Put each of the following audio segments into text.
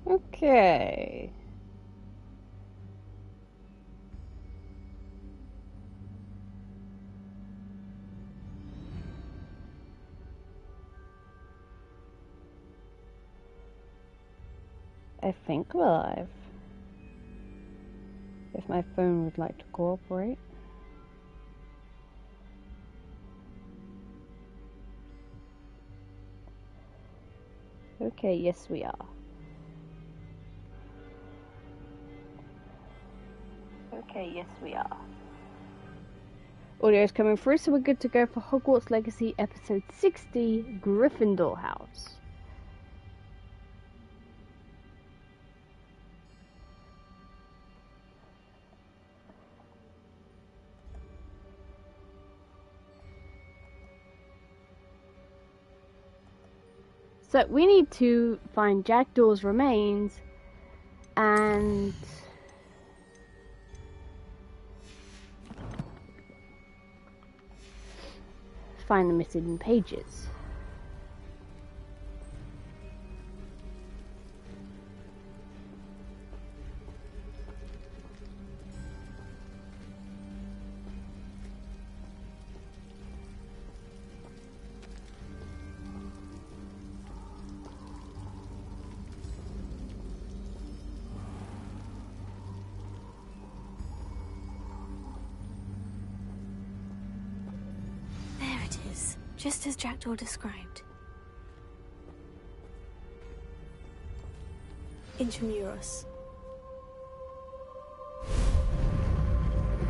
Okay. I think we're live. If my phone would like to cooperate. Okay, yes we are. Okay, yes we are. Audio is coming through, so we're good to go for Hogwarts Legacy episode 60, Gryffindor House. So we need to find Jackdaw's remains and find the missing pages. Just as Jackdaw described. Intramuros.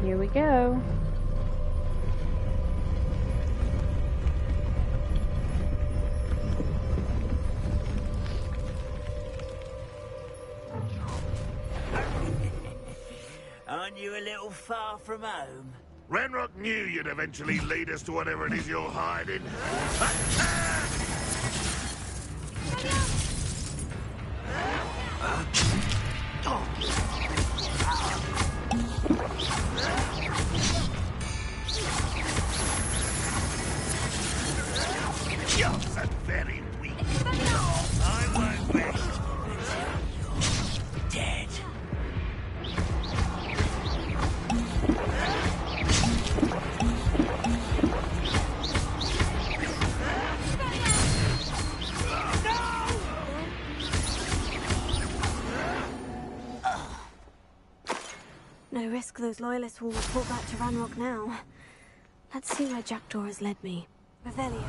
Here we go. Aren't you a little far from home? Ranrock knew you'd eventually lead us to whatever it is you're hiding. Yours are very weak. I won't rest until you're dead. No risk those loyalists will report back to Ranrock now. Let's see where Jackdaw has led me. Revelio.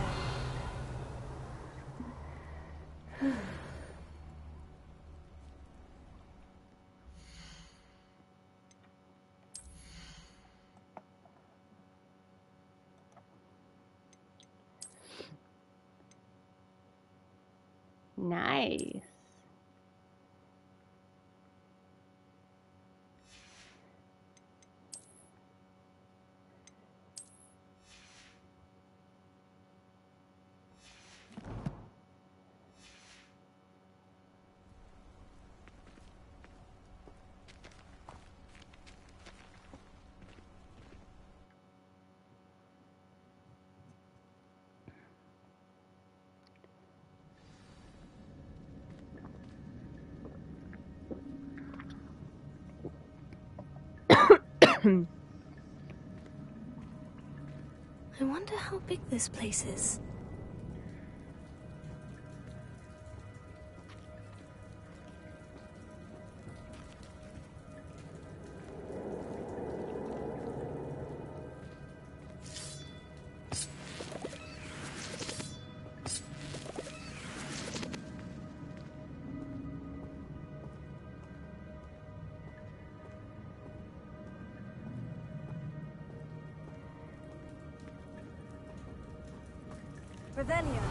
Nice. I wonder how big this place is. Revelio.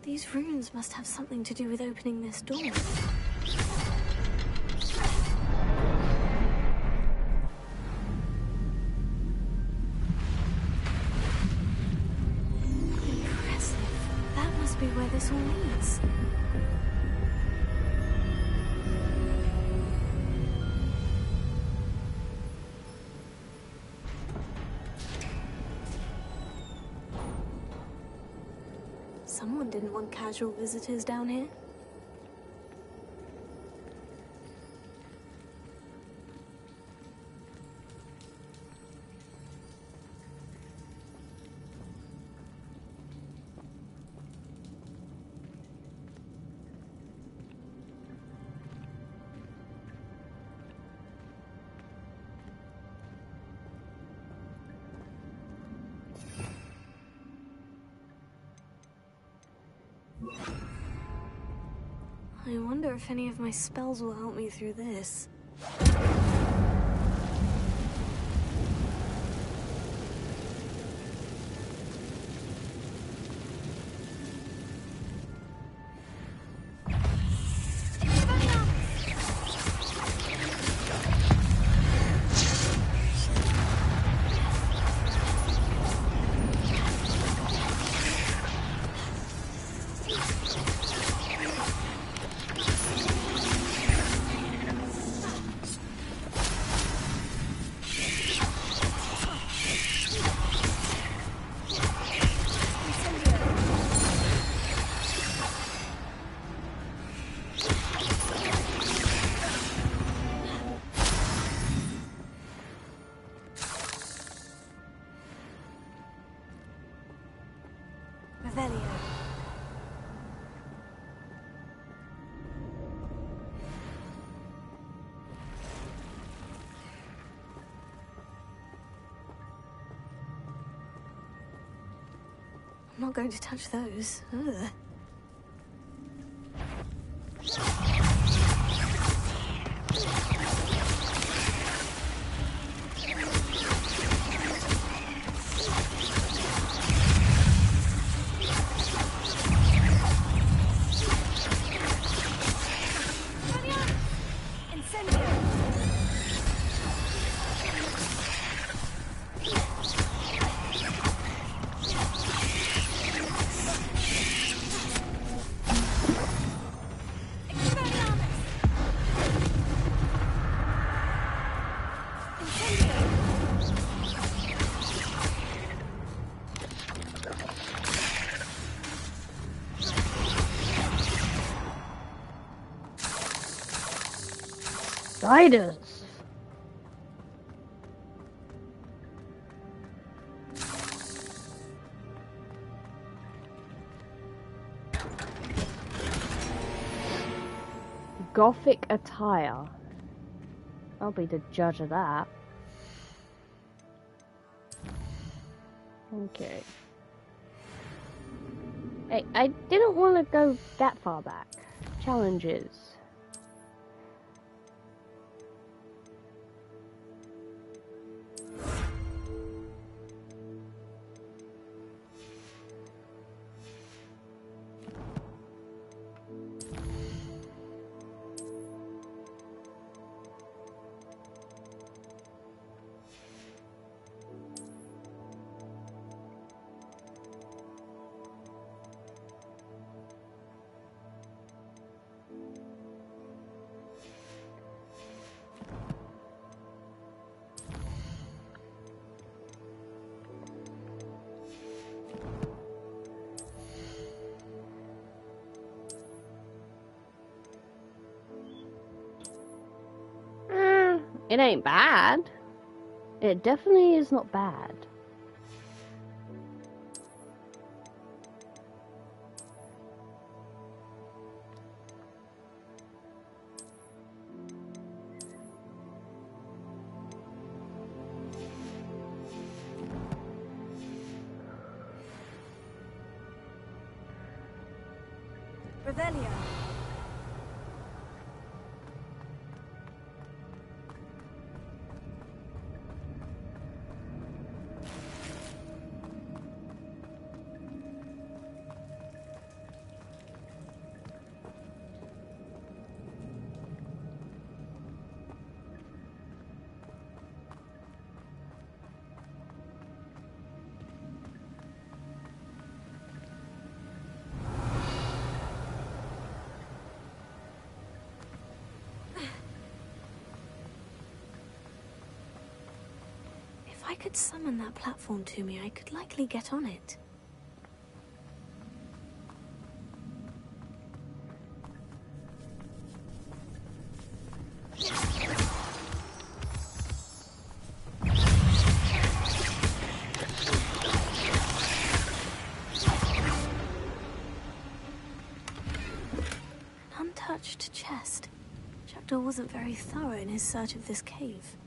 These runes must have something to do with opening this door. Where the this all means. Someone didn't want casual visitors down here. I wonder if any of my spells will help me through this. I'm not going to touch those. Ugh. Spiders! Gothic attire. I'll be the judge of that. Okay. Hey, I didn't want to go that far back. Challenges. It ain't bad. It definitely is not bad. Revelio. I could summon that platform to me, I could likely get on it. An untouched chest. Jackdaw wasn't very thorough in his search of this cave.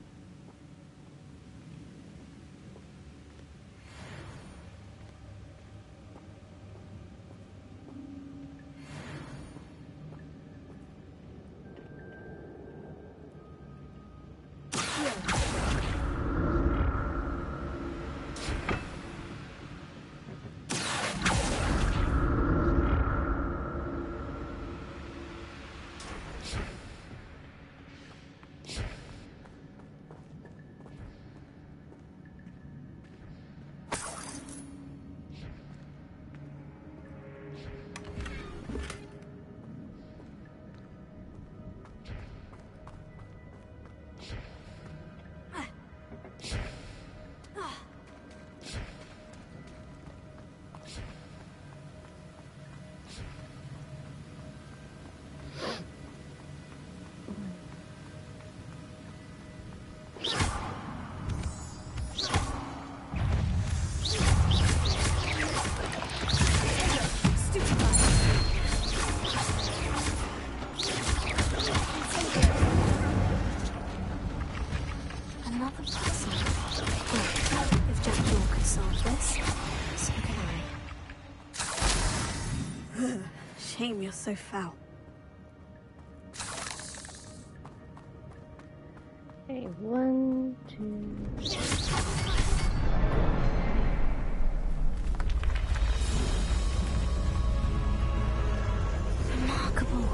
Shame you're so foul. Okay, 1, 2. Remarkable.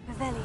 Revelio.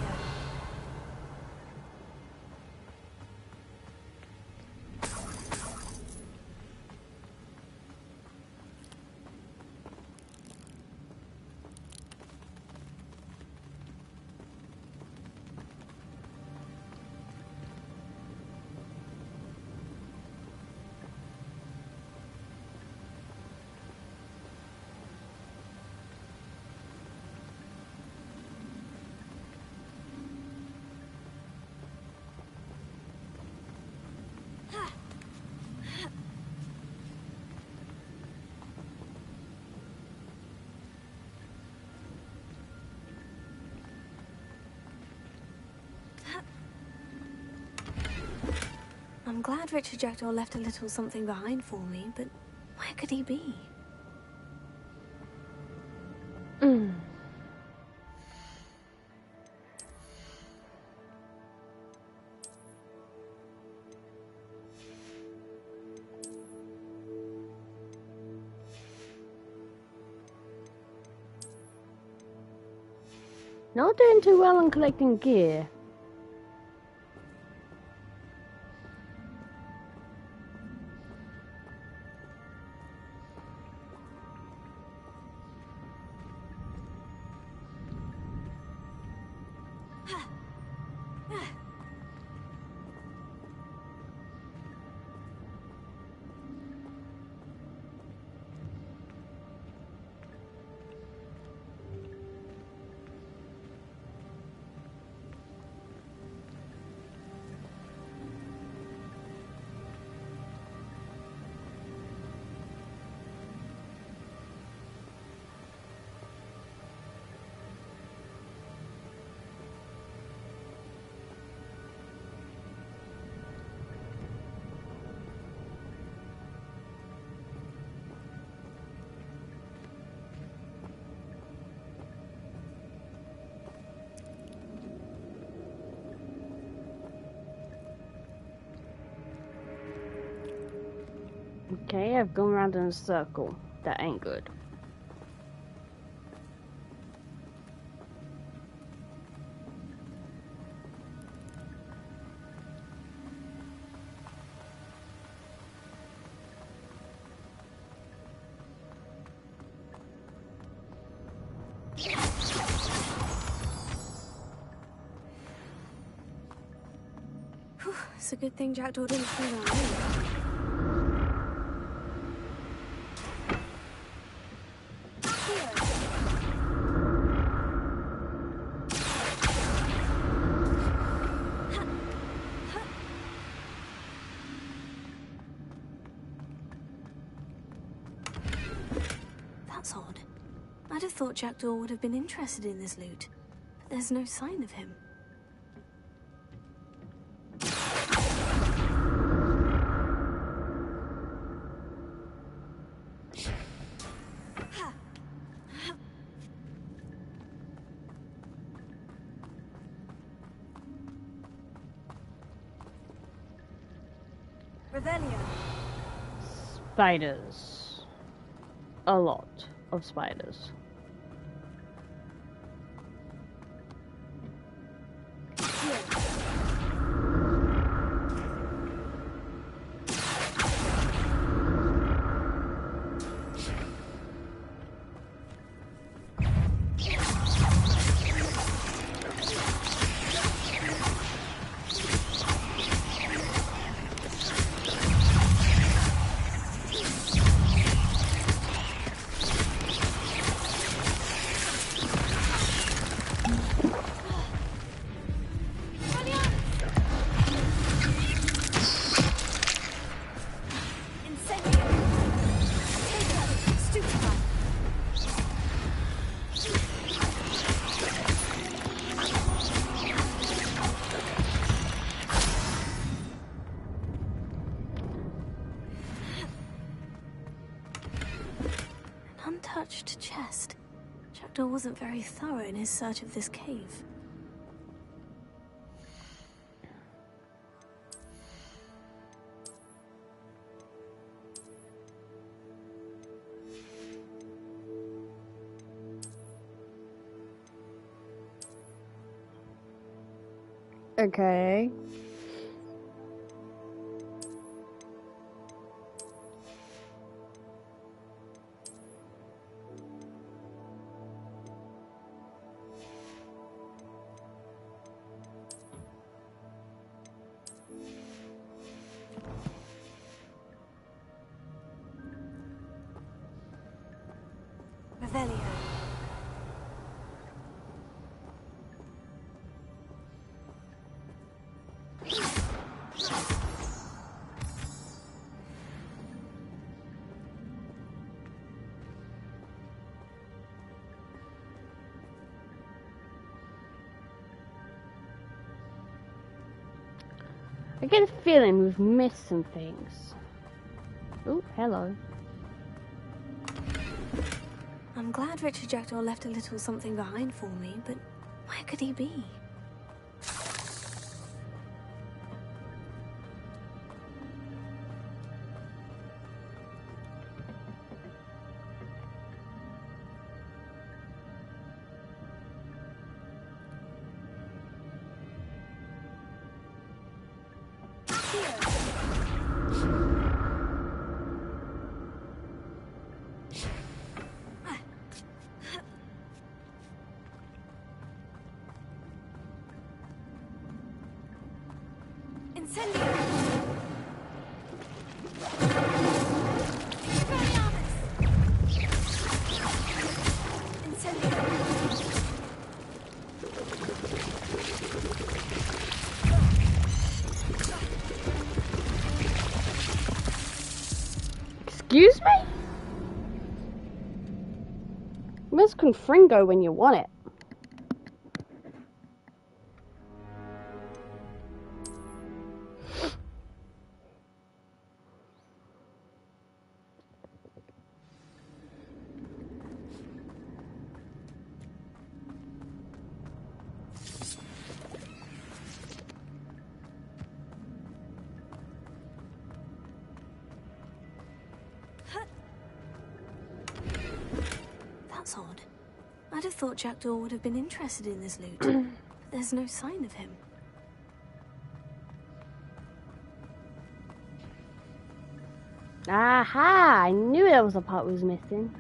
I'm glad Richard Jackdaw left a little something behind for me, but where could he be? Not doing too well on collecting gear. Okay, I've gone around in a circle. That ain't good. It's a good thing Jackdaw didn't fall down here. That's odd. I'd have thought Jackdaw would have been interested in this loot, but there's no sign of him. Spiders. A lot of spiders. Untouched chest. Jackdaw wasn't very thorough in his search of this cave. Okay. Revelio. I get a feeling we've missed some things. Oh, hello. I'm glad Richard Jackdaw left a little something behind for me, but where could he be? Excuse me? Where's Confringo when you want it? I'd have thought Jackdaw would have been interested in this loot, but there's no sign of him. Aha! I knew that was the part we was missing.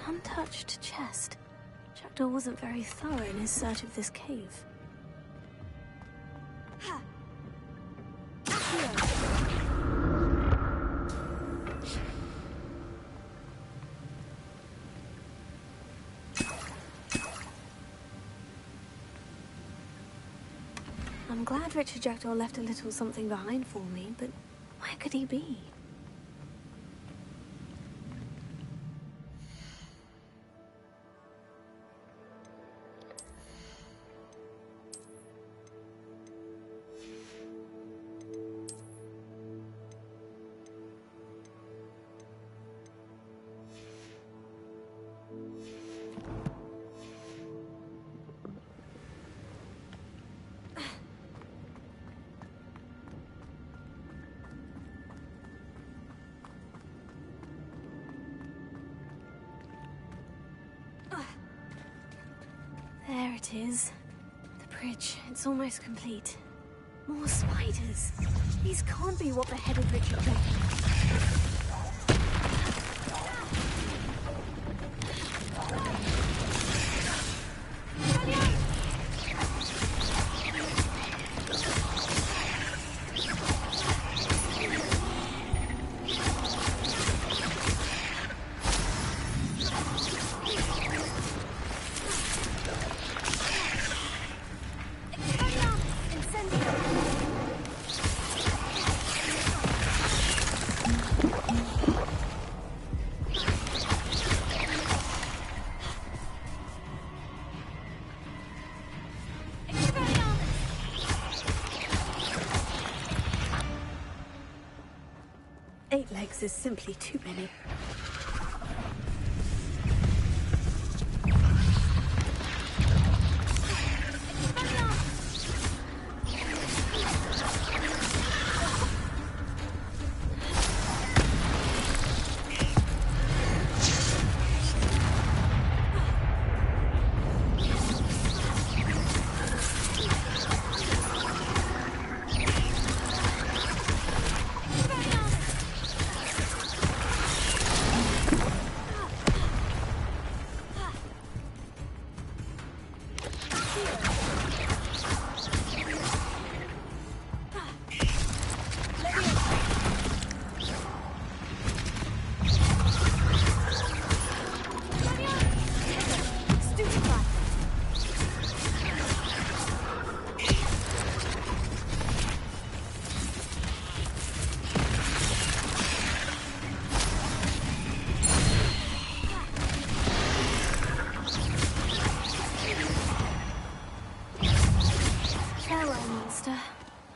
Untouched chest. Jackdaw wasn't very thorough in his search of this cave. I'm glad Richard Jackdaw left a little something behind for me, but where could he be? There it is. The bridge. It's almost complete. More spiders. These can't be what beheaded Richard Jackdaw. Eight legs is simply too many.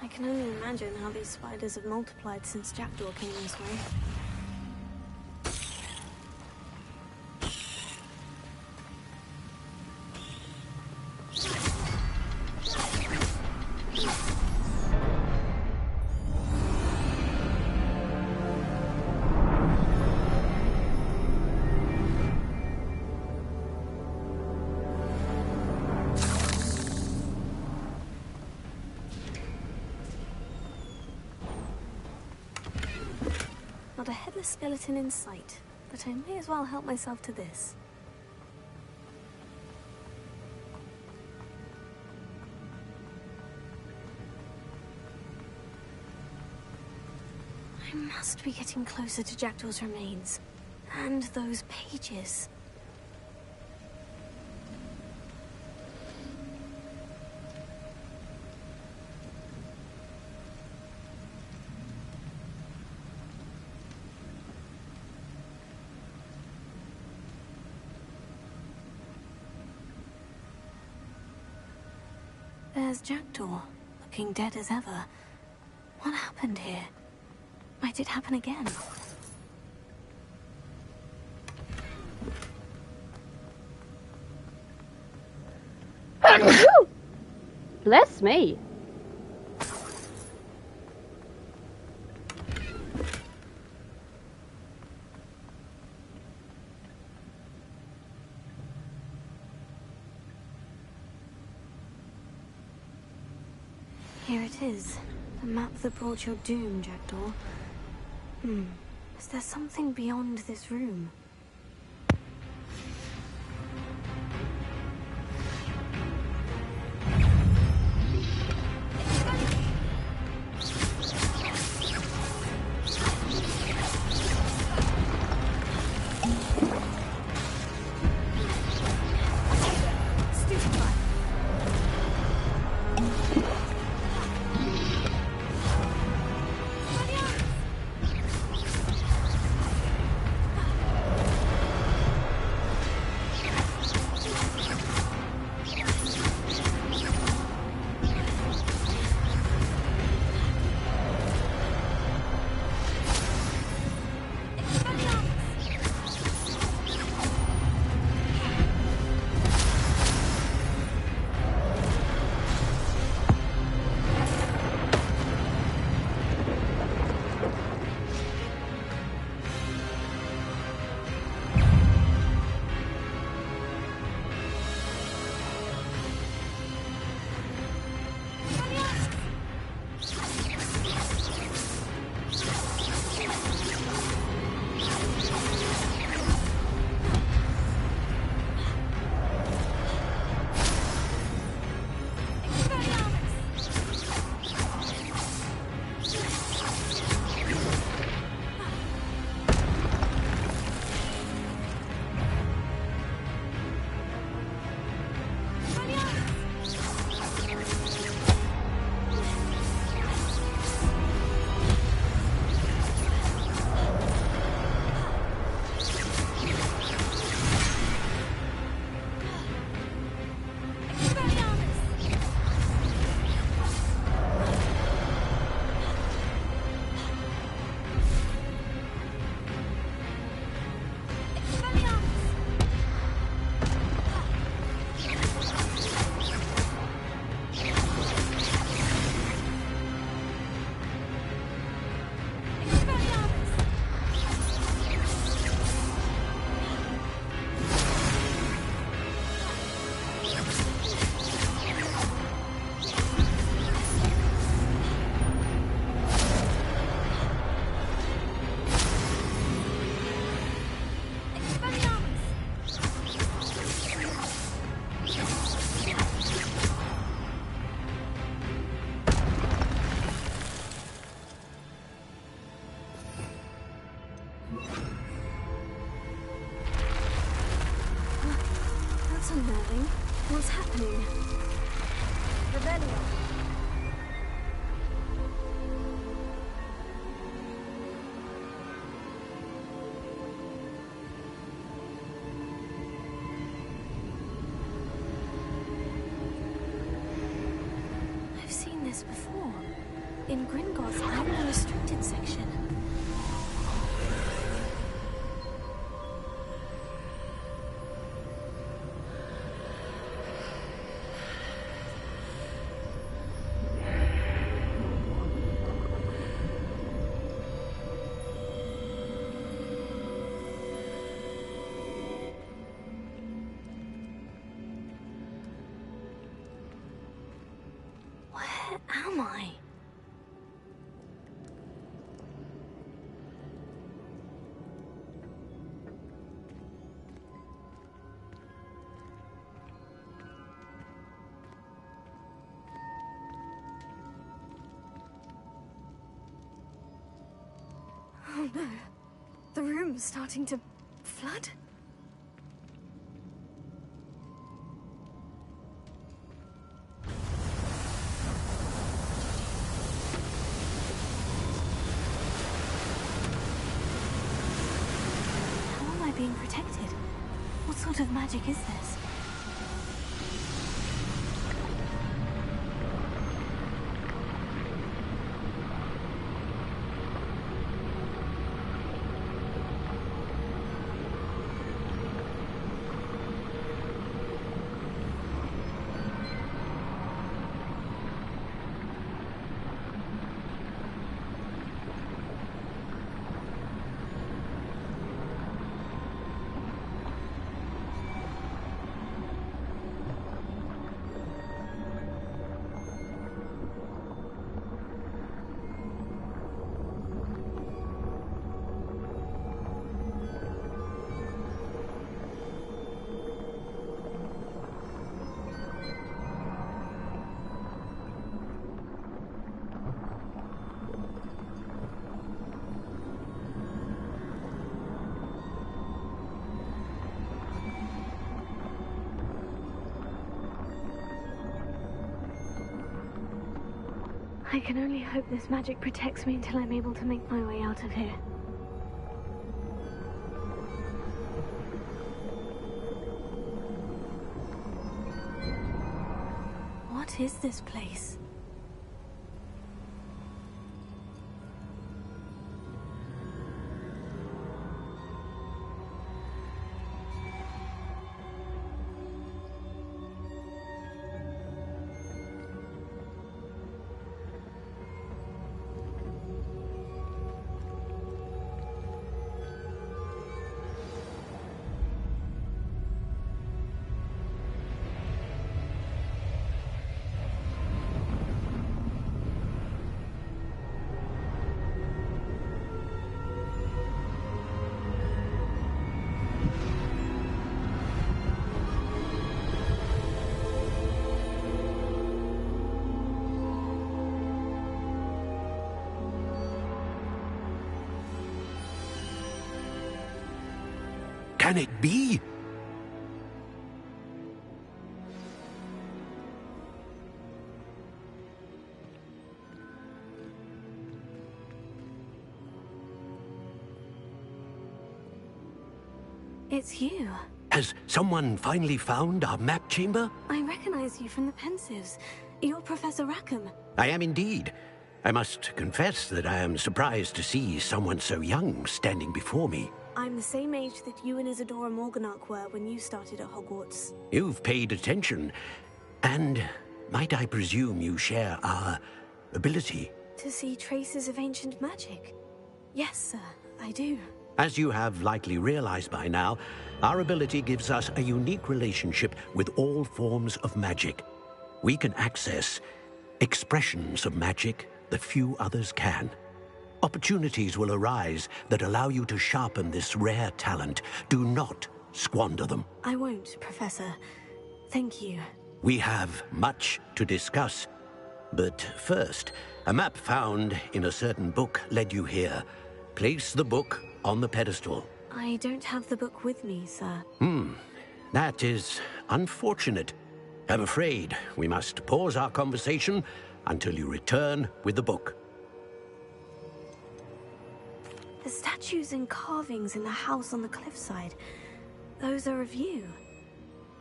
I can only imagine how these spiders have multiplied since Jackdaw came this way. Not a headless skeleton in sight, but I may as well help myself to this. I must be getting closer to Jackdaw's remains. And those pages. There's Jackdaw, looking dead as ever. What happened here? Might it happen again? Bless me. Here it is. The map that brought your doom, Jackdaw. Is there something beyond this room? unnerving. What's happening? Rebellion. I've seen this before. In Gringotts, I'm in the restricted section. Where am I? no. The room's starting to flood. How am I being protected? What sort of magic is this? I can only hope this magic protects me until I'm able to make my way out of here. What is this place? Can it be? It's you. Has someone finally found our map chamber? I recognize you from the Pensives. You're Professor Rackham. I am indeed. I must confess that I am surprised to see someone so young standing before me. I'm the same age that you and Isadora Morganach were when you started at Hogwarts. You've paid attention. And might I presume you share our ability? To see traces of ancient magic? Yes, sir, I do. As you have likely realized by now, our ability gives us a unique relationship with all forms of magic. We can access expressions of magic that few others can. Opportunities will arise that allow you to sharpen this rare talent. Do not squander them. I won't, Professor. Thank you. We have much to discuss. But first, a map found in a certain book led you here. Place the book on the pedestal. I don't have the book with me, sir. That is unfortunate. I'm afraid we must pause our conversation until you return with the book. The statues and carvings in the house on the cliffside, those are of you.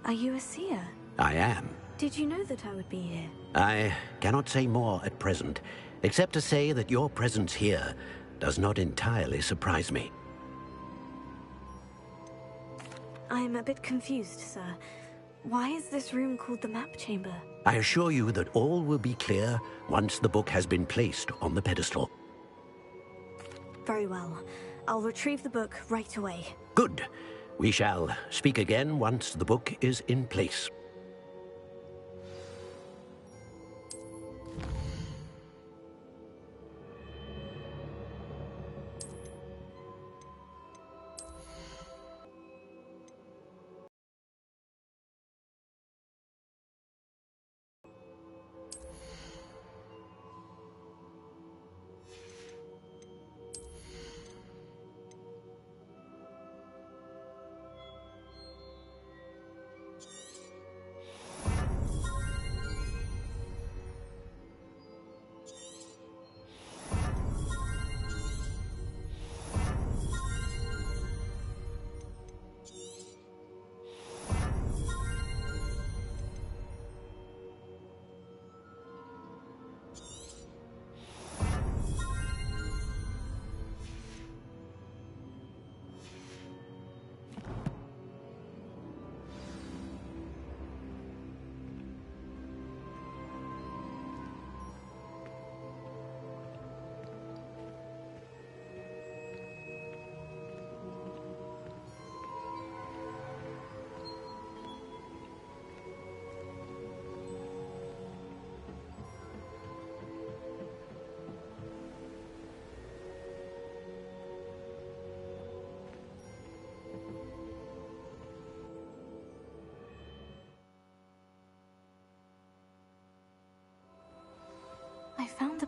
Are you a seer? I am. Did you know that I would be here? I cannot say more at present, except to say that your presence here does not entirely surprise me. I'm a bit confused, sir. Why is this room called the map chamber? I assure you that all will be clear once the book has been placed on the pedestal. Very well. I'll retrieve the book right away. Good. We shall speak again once the book is in place.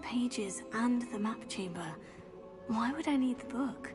pages and the map chamber. Why would I need the book?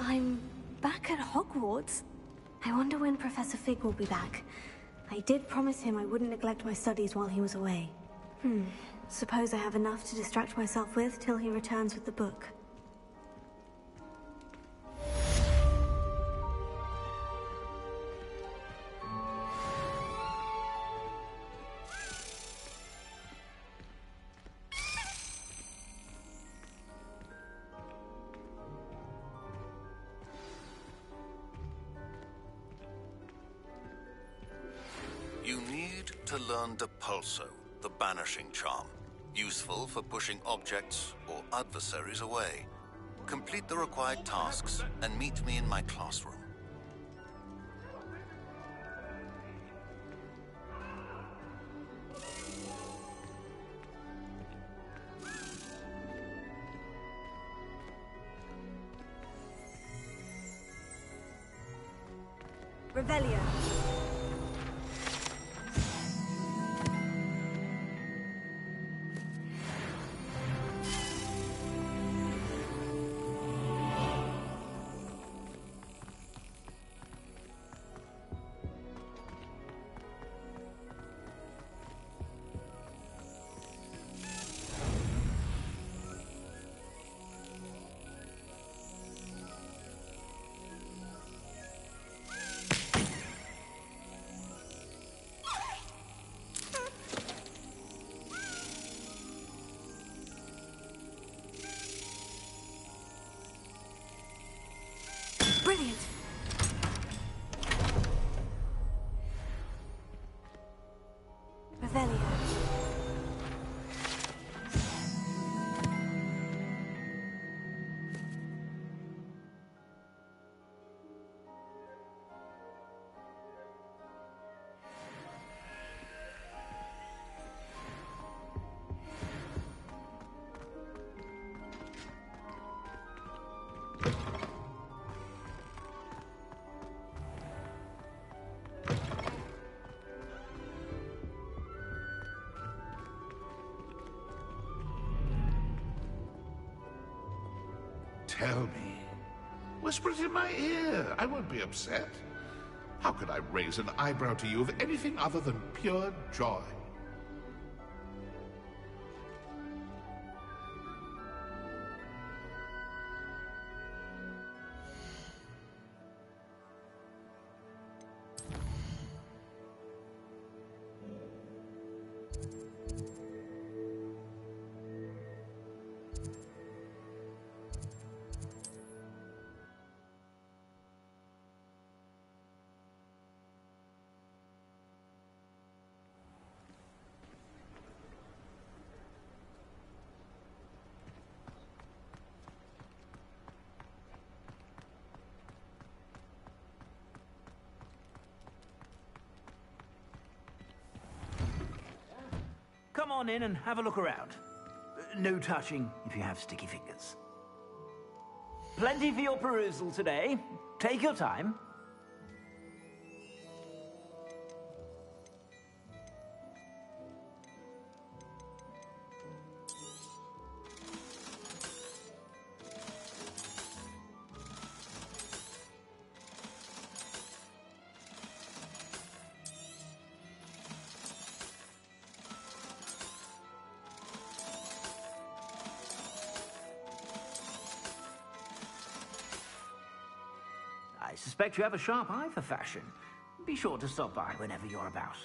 I'm back at Hogwarts. I wonder when Professor Fig will be back. I did promise him I wouldn't neglect my studies while he was away. Suppose I have enough to distract myself with till he returns with the book. You need to learn Depulso, the banishing charm. Useful for pushing objects or adversaries away. Complete the required tasks and meet me in my classroom. Revelio. Brilliant. Revelio. Tell me. Whisper it in my ear. I won't be upset. How could I raise an eyebrow to you of anything other than pure joy? come on in and have a look around. No touching if you have sticky fingers. Plenty for your perusal today. Take your time. I suspect you have a sharp eye for fashion. Be sure to stop by whenever you're about.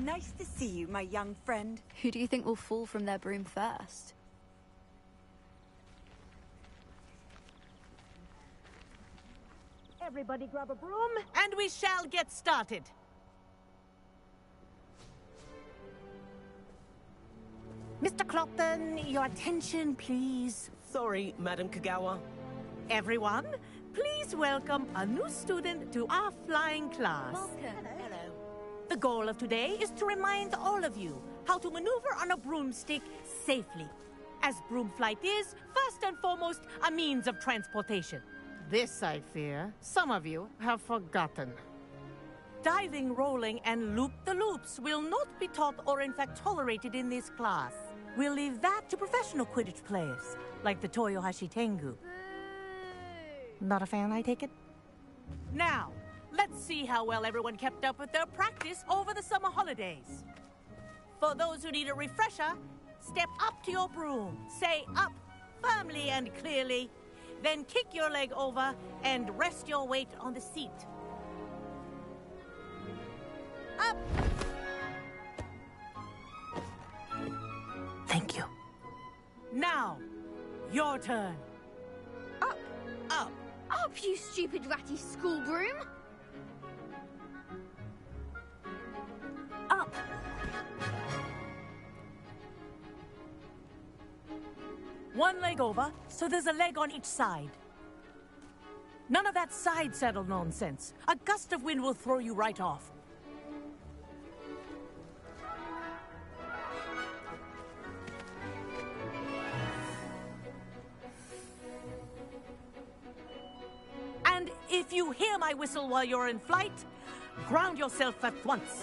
Nice to see you, my young friend. Who do you think will fall from their broom first? Everybody grab a broom, and we shall get started. Mr. Clopton, your attention, please. Sorry, Madam Kagawa. Everyone, please welcome a new student to our flying class. Welcome. Hello. The goal of today is to remind all of you how to maneuver on a broomstick safely, as broom flight is, first and foremost, a means of transportation. This, I fear, some of you have forgotten. Diving, rolling, and loop-the-loops will not be taught or in fact tolerated in this class. We'll leave that to professional Quidditch players, like the Toyohashi Tengu. Not a fan, I take it? Now, let's see how well everyone kept up with their practice over the summer holidays. For those who need a refresher, step up to your broom, say up firmly and clearly, then kick your leg over and rest your weight on the seat. Up! Thank you. Now, your turn. Up! Up! Up, you stupid ratty school broom! Up! One leg over, so there's a leg on each side. None of that side saddle nonsense. A gust of wind will throw you right off. And if you hear my whistle while you're in flight, ground yourself at once.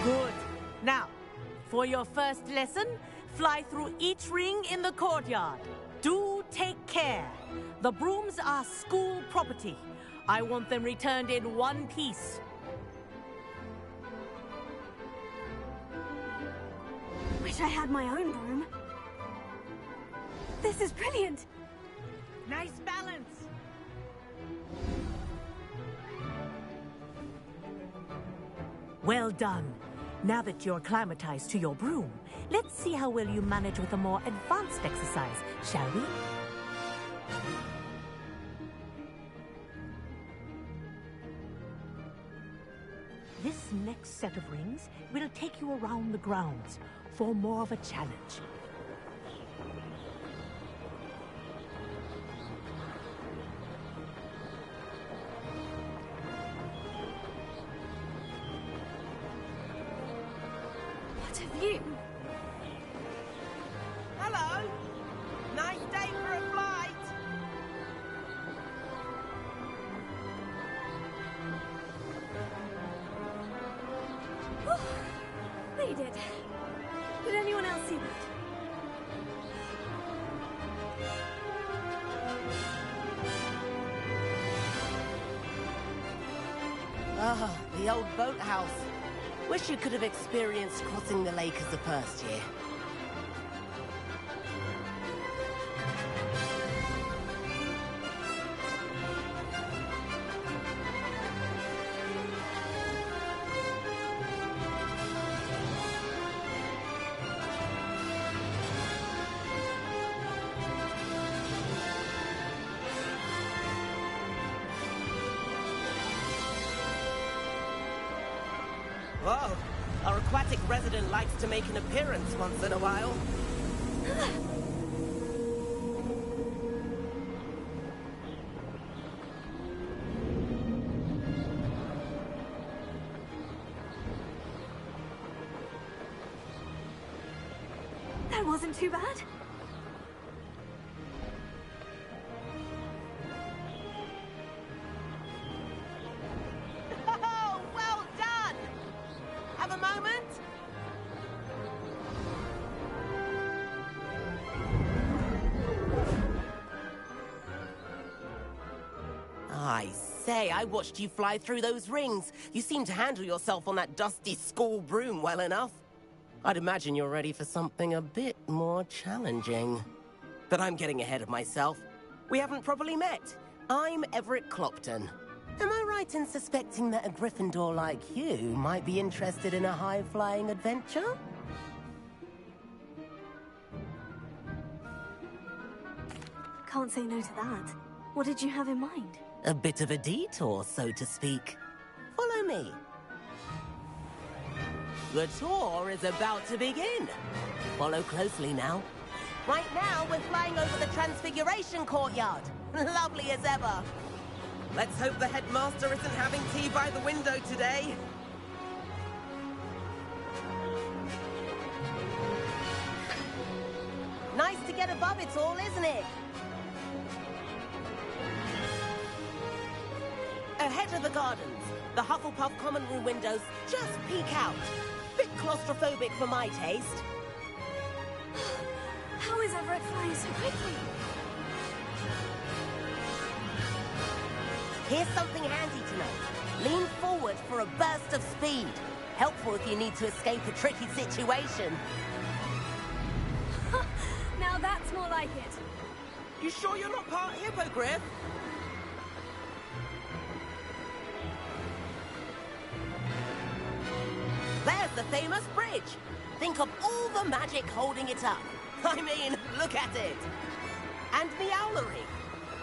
Good. Now, for your first lesson, fly through each ring in the courtyard. Do take care. The brooms are school property. I want them returned in one piece. Wish I had my own broom. This is brilliant. Nice balance. Well done. Now that you're acclimatized to your broom, let's see how well you manage with a more advanced exercise, shall we? This next set of rings will take you around the grounds for more of a challenge. What a view! Hello! Nice day for a flight! They did. Did anyone else see that? Ah, the old boathouse. Wish you could have experienced crossing the lake as a first year. Whoa, our aquatic resident likes to make an appearance once in a while. That wasn't too bad. Oh, well done! Have a moment? I say, I watched you fly through those rings. You seem to handle yourself on that dusty school broom well enough. I'd imagine you're ready for something a bit more challenging. But I'm getting ahead of myself. We haven't properly met. I'm Everett Clopton. Am I right in suspecting that a Gryffindor like you might be interested in a high-flying adventure? Can't say no to that. What did you have in mind? A bit of a detour, so to speak. Follow me. The tour is about to begin. Follow closely now. Right now, we're flying over the Transfiguration Courtyard. Lovely as ever. Let's hope the headmaster isn't having tea by the window today. Nice to get above it all, isn't it? Ahead of the gardens, the Hufflepuff common room windows just peek out. Bit claustrophobic for my taste. How is Everett flying so quickly? Here's something handy to know. Lean forward for a burst of speed. Helpful if you need to escape a tricky situation. Now that's more like it. You sure you're not part Hippogriff? There's the famous bridge. Think of all the magic holding it up. I mean, look at it. And Meowlery.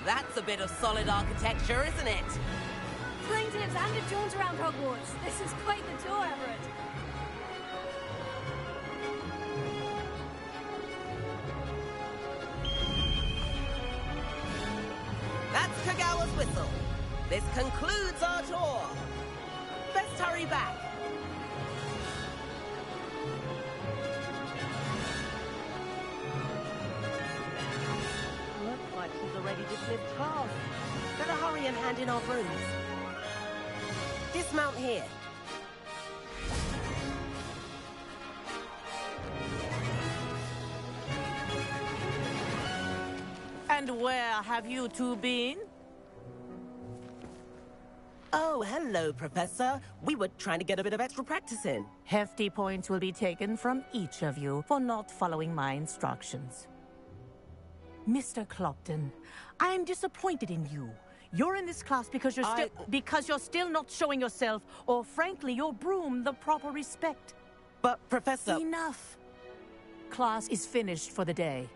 That's a bit of solid architecture, isn't it? Plane tips and a jaunt around Hogwarts. This is quite the tour, Everett. That's Kagawa's whistle. This concludes our tour. Best hurry back. Looks like he's already dismissed class. Better hurry and hand in our brooms. Dismount here. And where have you two been? Oh, hello, Professor. We were trying to get a bit of extra practice in. Hefty points will be taken from each of you for not following my instructions. Mr. Clopton, I am disappointed in you. You're in this class because you're still not showing yourself, or frankly, your broom, the proper respect. But, Professor... Enough! Class is finished for the day.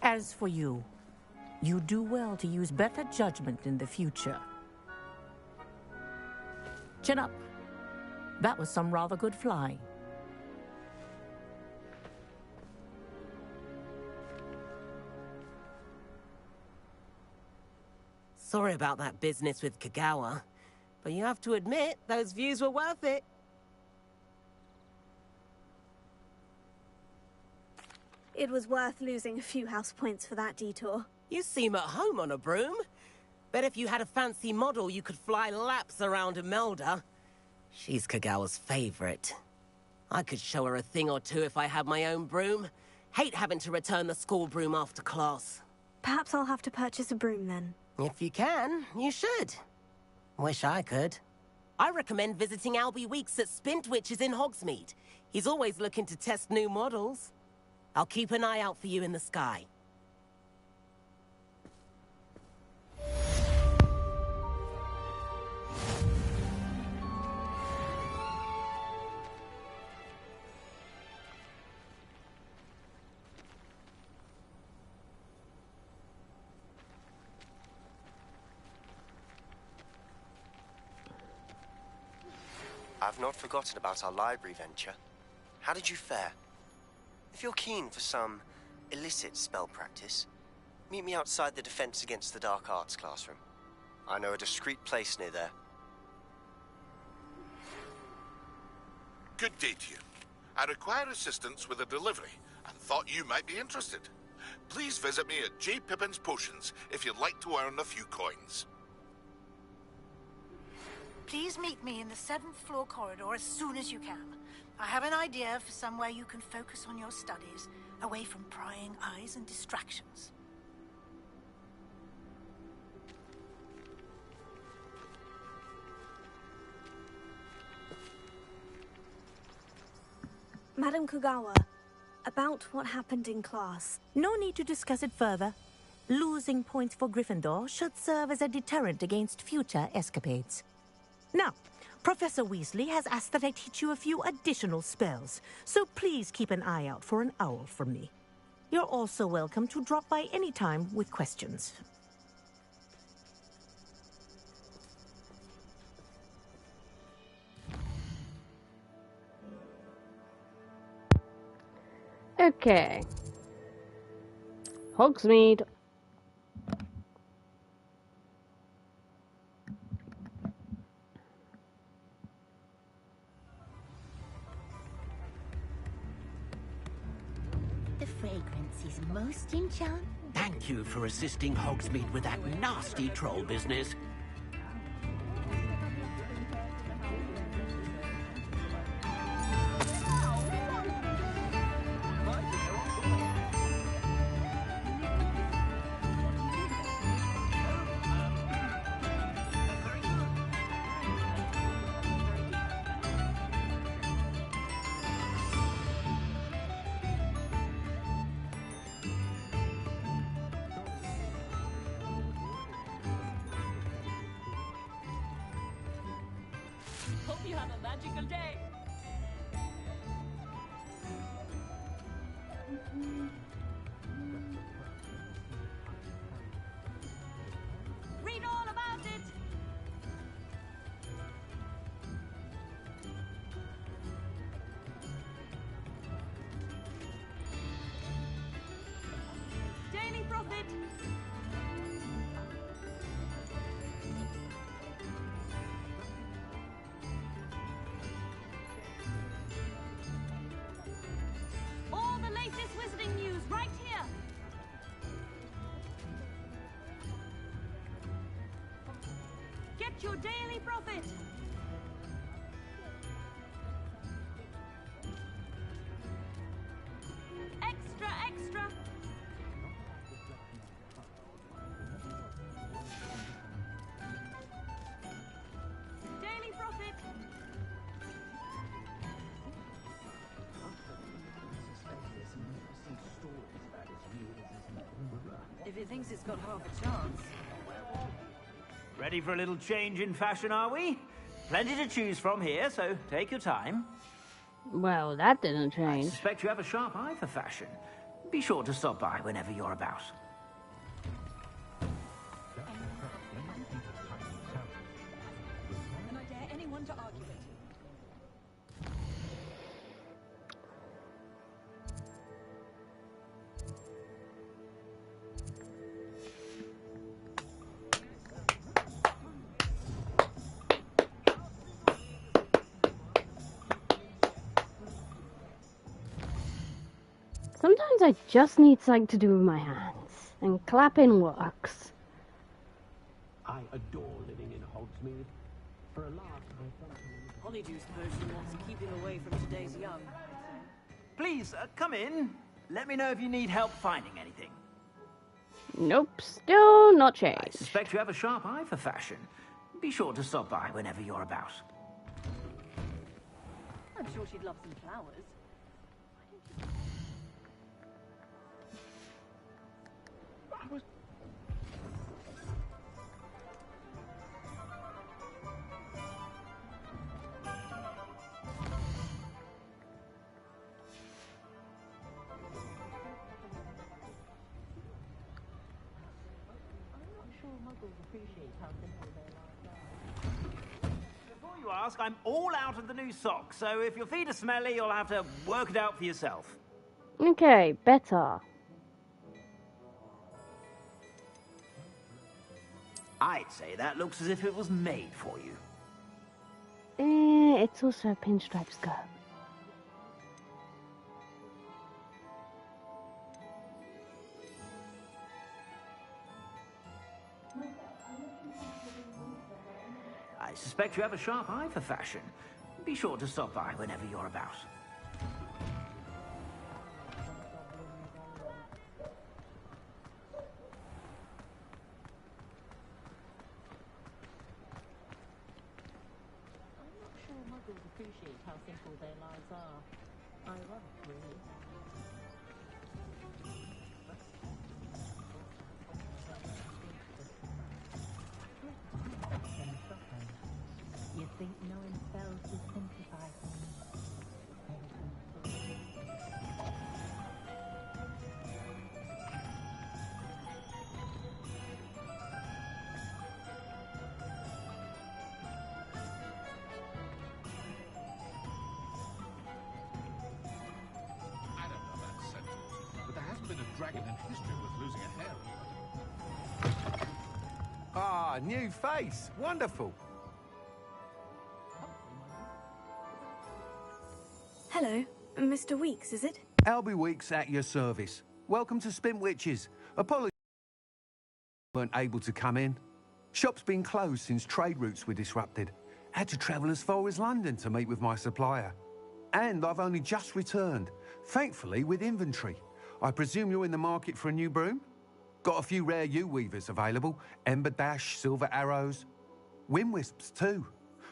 As for you, you do well to use better judgment in the future. Chin up. That was some rather good flying. Sorry about that business with Kagawa, but you have to admit, those views were worth it. It was worth losing a few house points for that detour. You seem at home on a broom. Bet if you had a fancy model, you could fly laps around Imelda. She's Kagawa's favorite. I could show her a thing or two if I had my own broom. Hate having to return the school broom after class. Perhaps I'll have to purchase a broom then. If you can, you should. Wish I could. I recommend visiting Albie Weeks at Spintwitches in Hogsmeade. He's always looking to test new models. I'll keep an eye out for you in the sky. I've not forgotten about our library venture. How did you fare? If you're keen for some illicit spell practice, meet me outside the Defense Against the Dark Arts classroom. I know a discreet place near there. Good day to you. I require assistance with a delivery and thought you might be interested. Please visit me at J. Pippin's Potions if you'd like to earn a few coins. Please meet me in the 7th floor corridor as soon as you can. I have an idea for somewhere you can focus on your studies, away from prying eyes and distractions. Madam Kagawa, about what happened in class. No need to discuss it further. Losing points for Gryffindor should serve as a deterrent against future escapades. Now, Professor Weasley has asked that I teach you a few additional spells, so please keep an eye out for an owl from me. You're also welcome to drop by any time with questions. Okay. Hogsmeade. The fragrance is most enchanting. Thank you for assisting Hogsmeade with that nasty troll business. Hope you have a magical day. Read all about it. Daily Prophet. All the latest wizarding news right here. Get your Daily Prophet. Extra, extra. Daily Prophet. If it thinks it's got half a chance. Ready for a little change in fashion, are we? Plenty to choose from here, so take your time. Well, that didn't I change. suspect you have a sharp eye for fashion. Be sure to stop by whenever you're about. And I dare anyone to argue it. Sometimes I just need something to do with my hands, and clapping works. I adore living in Hogsmeade. For a laugh, I sometimes... Honeydew potion wants to keep him away from today's young. Please, come in. Let me know if you need help finding anything. Nope, still not I changed. suspect you have a sharp eye for fashion. Be sure to stop by whenever you're about. I'm sure she'd love some flowers. Before you ask, I'm all out of the new socks, so if your feet are smelly, you'll have to work it out for yourself. Okay, better. I'd say that looks as if it was made for you. It's also a pinstripe skirt. I suspect you have a sharp eye for fashion. Be sure to stop by whenever you're about. Muggles appreciate how simple their lives are. Ironic, really. You think knowing spells will simplify things? I don't know that sentence, but there hasn't been a dragon in history worth losing a hair over. Ah, new face. Wonderful. Hello, Mr. Weeks, is it? Albie Weeks at your service. Welcome to Spintwitches. Apologies weren't able to come in. Shop's been closed since trade routes were disrupted. Had to travel as far as London to meet with my supplier. And I've only just returned, thankfully with inventory. I presume you're in the market for a new broom? Got a few rare U-weavers available. Ember Dash, Silver Arrows. Wind Wisps too.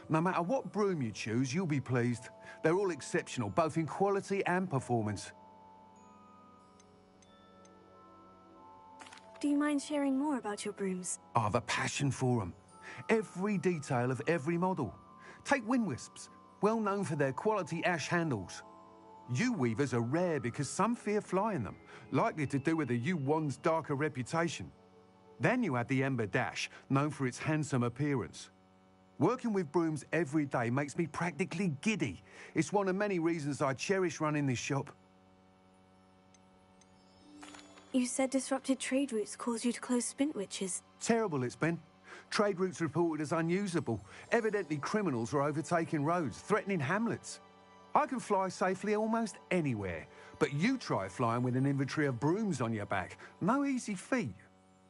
No matter what broom you choose, you'll be pleased. They're all exceptional, both in quality and performance. Do you mind sharing more about your brooms? I have a passion for them. Every detail of every model. Take Wind Wisps, well known for their quality ash handles. U-weavers are rare because some fear flying them, likely to do with the U-wand's darker reputation. Then you add the Ember Dash, known for its handsome appearance. Working with brooms every day makes me practically giddy. It's one of many reasons I cherish running this shop. You said disrupted trade routes caused you to close Spintwitches. Terrible it's been. Trade routes reported as unusable. Evidently criminals were overtaking roads, threatening hamlets. I can fly safely almost anywhere, but you try flying with an inventory of brooms on your back. No easy feat.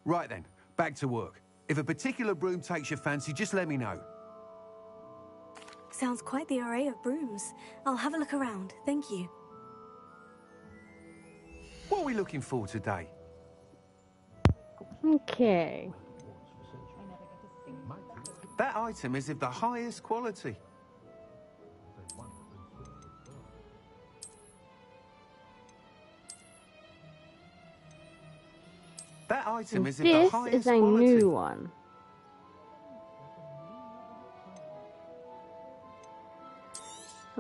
Right then, back to work. If a particular broom takes your fancy, just let me know. Sounds quite the array of brooms. I'll have a look around, thank you. What are we looking for today? Okay. That item is of the highest quality. That item is of the highest This is a quality. new one.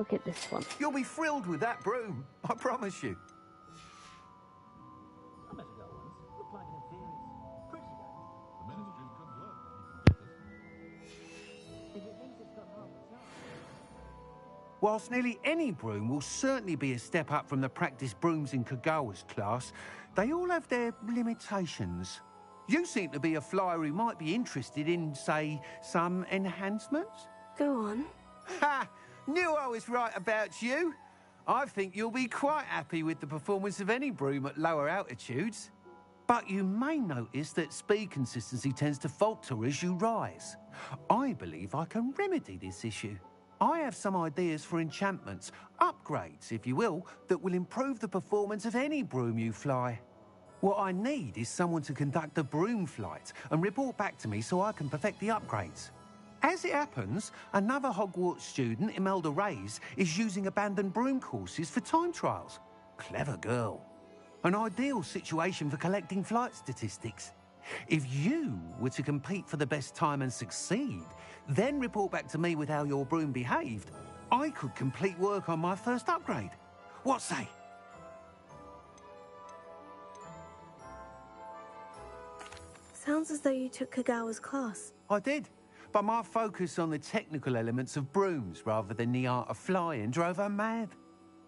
look at this one. You'll be thrilled with that broom, I promise you. I met a girl once. Looked like an inferior. Pretty girl. The ministry's good work. If it thinks it's got half a chance. Whilst nearly any broom will certainly be a step up from the practice brooms in Kagawa's class, they all have their limitations. You seem to be a flyer who might be interested in, say, some enhancements? Go on. Ha! Knew I was right about you. I think you'll be quite happy with the performance of any broom at lower altitudes. But you may notice that speed consistency tends to falter as you rise. I believe I can remedy this issue. I have some ideas for enchantments, upgrades, if you will, that will improve the performance of any broom you fly. What I need is someone to conduct a broom flight and report back to me so I can perfect the upgrades. As it happens, another Hogwarts student, Imelda Reyes, is using abandoned broom courses for time trials. Clever girl. An ideal situation for collecting flight statistics. If you were to compete for the best time and succeed, then report back to me with how your broom behaved, I could complete work on my first upgrade. What say? Sounds as though you took Kagawa's class. I did, but my focus on the technical elements of brooms rather than the art of flying drove her mad.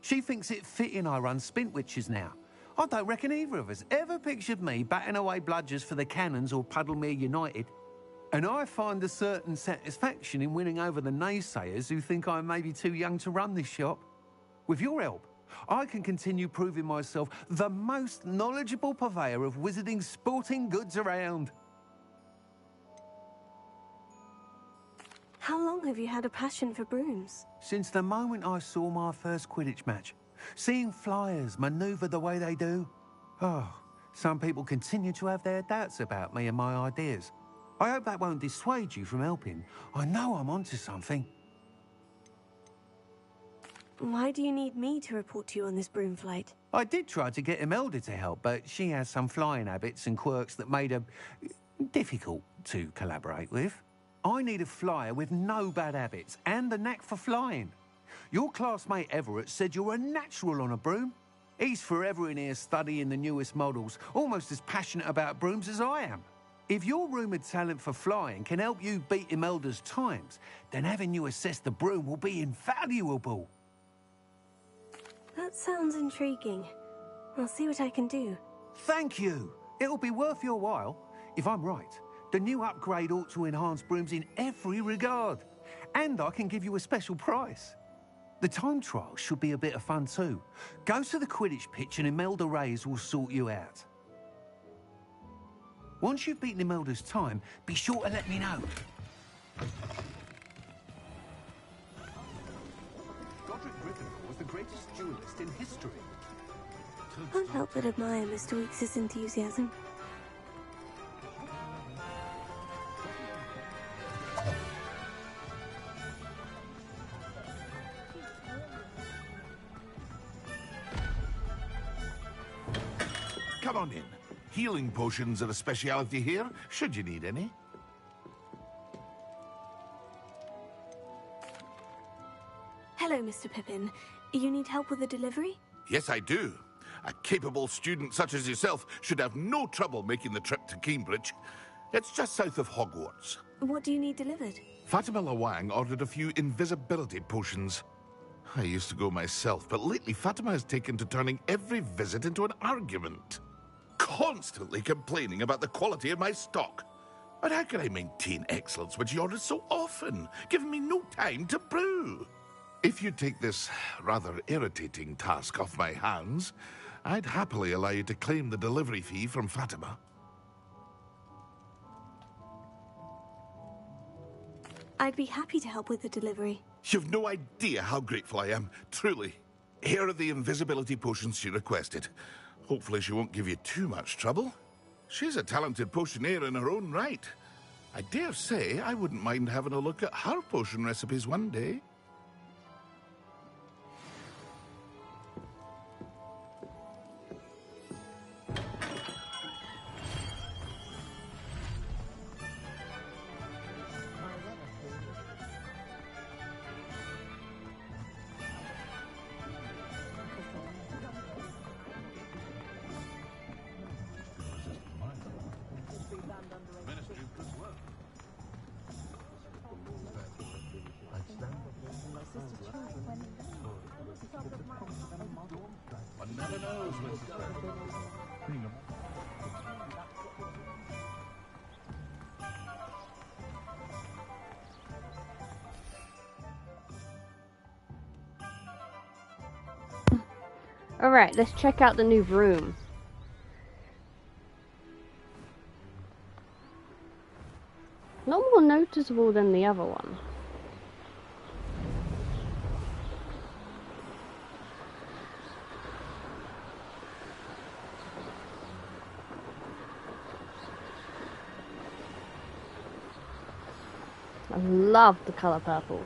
She thinks it fitting I run Spintwitches now. I don't reckon either of us ever pictured me batting away bludgers for the Cannons or Puddlemere United. And I find a certain satisfaction in winning over the naysayers who think I may be too young to run this shop. With your help, I can continue proving myself the most knowledgeable purveyor of wizarding sporting goods around. How long have you had a passion for brooms? Since the moment I saw my first Quidditch match. Seeing flyers manoeuvre the way they do. Oh, some people continue to have their doubts about me and my ideas. I hope that won't dissuade you from helping. I know I'm onto something. Why do you need me to report to you on this broom flight? I did try to get Imelda to help, but she has some flying habits and quirks that made her difficult to collaborate with. I need a flyer with no bad habits and the knack for flying. Your classmate Everett said you're a natural on a broom. He's forever in here studying the newest models, almost as passionate about brooms as I am. If your rumoured talent for flying can help you beat Imelda's times, then having you assess the broom will be invaluable. That sounds intriguing. I'll see what I can do. Thank you. It'll be worth your while. If I'm right, the new upgrade ought to enhance brooms in every regard. And I can give you a special price. The time trial should be a bit of fun too. Go to the Quidditch pitch and Imelda Reyes will sort you out. Once you've beaten Imelda's time, be sure to let me know. Gryffindor was the greatest duelist in history. Can't help but admire Mr. Weekes' enthusiasm. Come on in. Healing potions are a speciality here, should you need any. Hello, Mr. Pippin. You need help with the delivery? Yes, I do. A capable student such as yourself should have no trouble making the trip to Cambridge. It's just south of Hogwarts. What do you need delivered? Fatima Lawang ordered a few invisibility potions. I used to go myself, but lately Fatima has taken to turning every visit into an argument. Constantly complaining about the quality of my stock. But how can I maintain excellence when she orders so often, giving me no time to brew? If you take this rather irritating task off my hands, I'd happily allow you to claim the delivery fee from Fatima. I'd be happy to help with the delivery. You've no idea how grateful I am, truly. Here are the invisibility potions she requested. Hopefully she won't give you too much trouble. She's a talented potioneer in her own right. I dare say I wouldn't mind having a look at her potion recipes one day. Alright, let's check out the new room. Not more noticeable than the other one. I love the colour purple.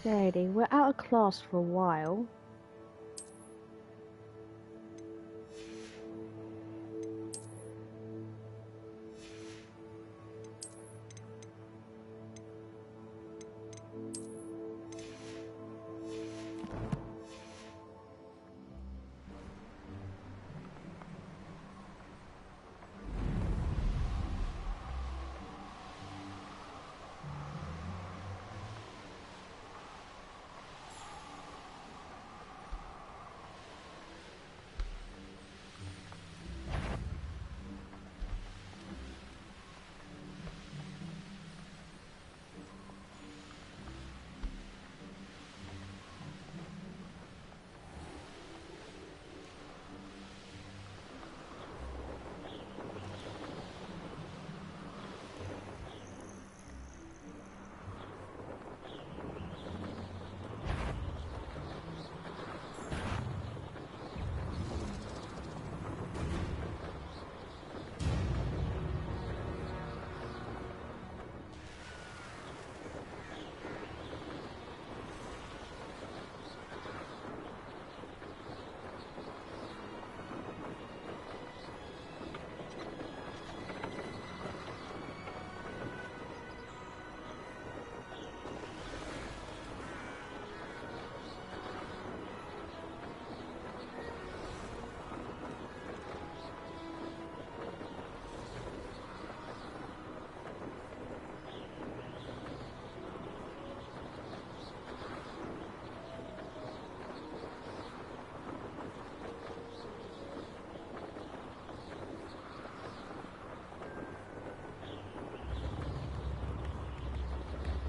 Alrighty, we're out of class for a while.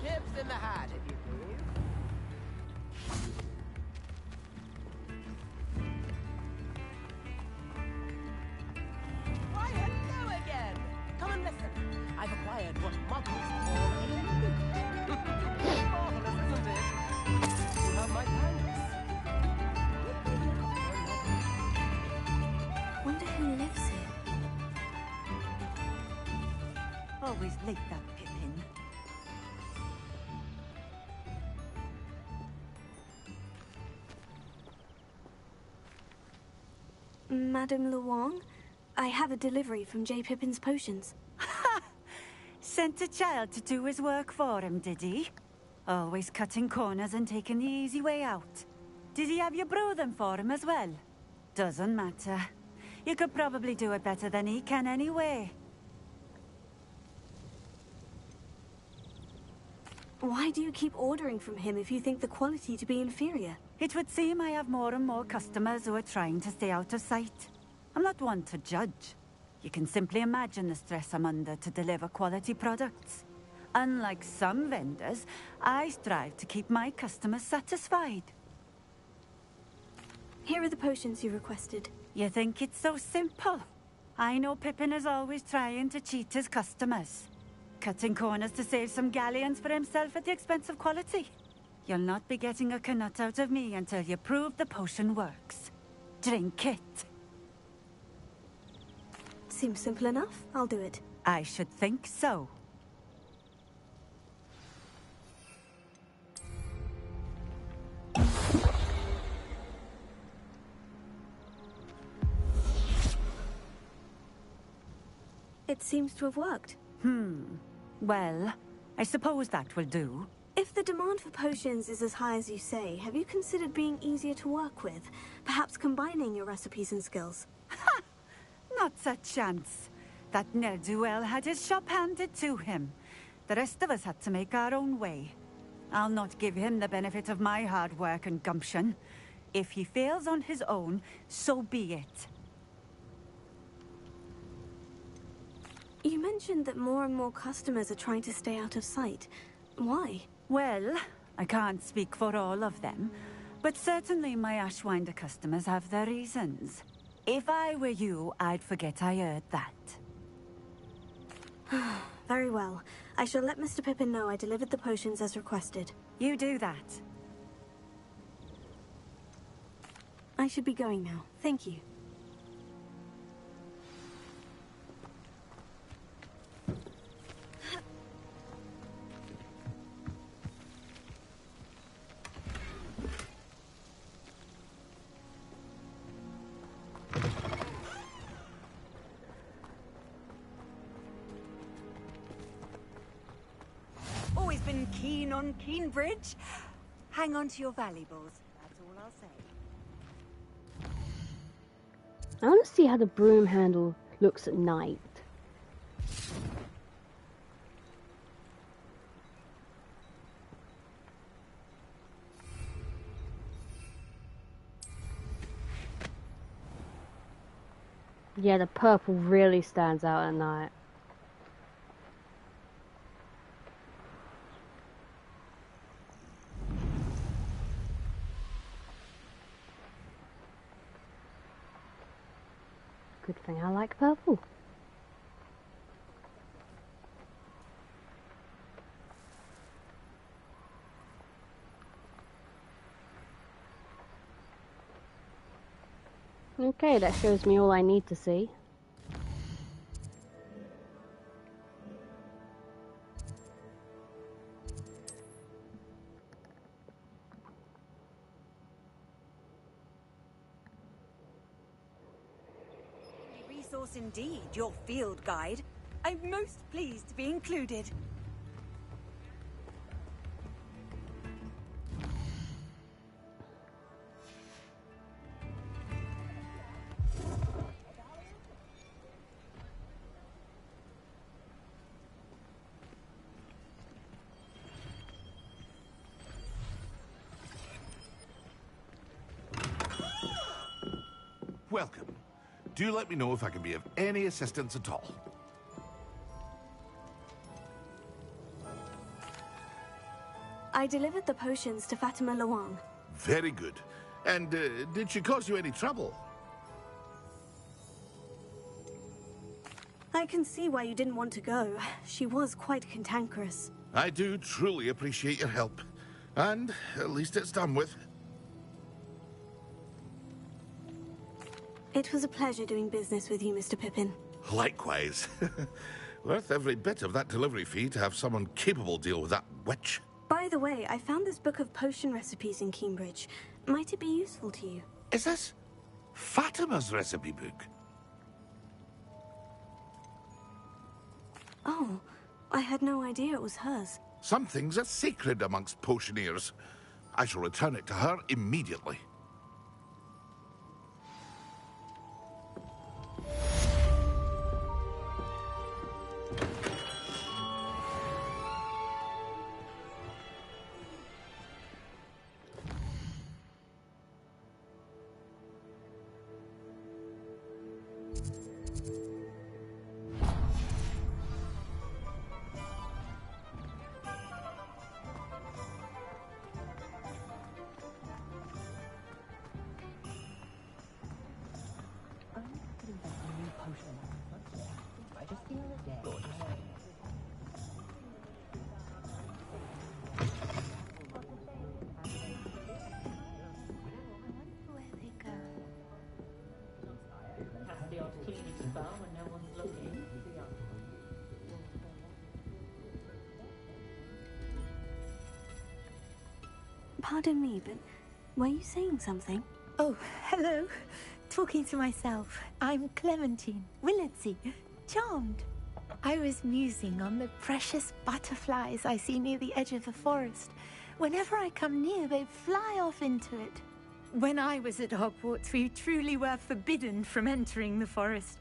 Tips in the hat, if you please. Why, hello again! Come and listen. I've acquired what muggles call a loop. Marvelous, isn't it? You have my thanks. Wonder who lives here. Always like that Pippin. Madame Luong, I have a delivery from J. Pippin's Potions. Ha! Sent a child to do his work for him, did he? Always cutting corners and taking the easy way out. Did he have you brew them for him as well? Doesn't matter. You could probably do it better than he can anyway. Why do you keep ordering from him if you think the quality to be inferior? It would seem I have more and more customers who are trying to stay out of sight. I'm not one to judge. You can simply imagine the stress I'm under to deliver quality products. Unlike some vendors, I strive to keep my customers satisfied. Here are the potions you requested. You think it's so simple? I know Pippin is always trying to cheat his customers. Cutting corners to save some galleons for himself at the expense of quality. You'll not be getting a canut out of me until you prove the potion works. Drink it. Seems simple enough. I'll do it. I should think so. It seems to have worked. Well, I suppose that will do. If the demand for potions is as high as you say, have you considered being easier to work with? Perhaps combining your recipes and skills? Ha! Not a chance. That ne'er-do-well had his shop handed to him. The rest of us had to make our own way. I'll not give him the benefit of my hard work and gumption. If he fails on his own, so be it. You mentioned that more and more customers are trying to stay out of sight. Why? Well, I can't speak for all of them, but certainly my Ashwinder customers have their reasons. If I were you, I'd forget I heard that. Very well. I shall let Mr. Pippin know I delivered the potions as requested. You do that. I should be going now. Thank you. Always been keen on Keenbridge. Hang on to your valuables. That's all I'll say. I want to see how the broom handle looks at night. Yeah, the purple really stands out at night. Good thing I like purple. Okay, that shows me all I need to see. Resource indeed, your field guide. I'm most pleased to be included. Welcome. Do let me know if I can be of any assistance at all. I delivered the potions to Fatima Lawang. Very good. And did she cause you any trouble? I can see why you didn't want to go. She was quite cantankerous. I do truly appreciate your help. And at least it's done with. It was a pleasure doing business with you, Mr. Pippin. Likewise. Worth every bit of that delivery fee to have someone capable deal with that witch. By the way, I found this book of potion recipes in Cambridge. Might it be useful to you? Is this Fatima's recipe book? Oh, I had no idea it was hers. Some things are sacred amongst potioneers. I shall return it to her immediately. Pardon me, but were you saying something? Oh, hello. Talking to myself. I'm Clementine Willardsey. Charmed. I was musing on the precious butterflies I see near the edge of the forest. Whenever I come near, they fly off into it. When I was at Hogwarts, we truly were forbidden from entering the forest.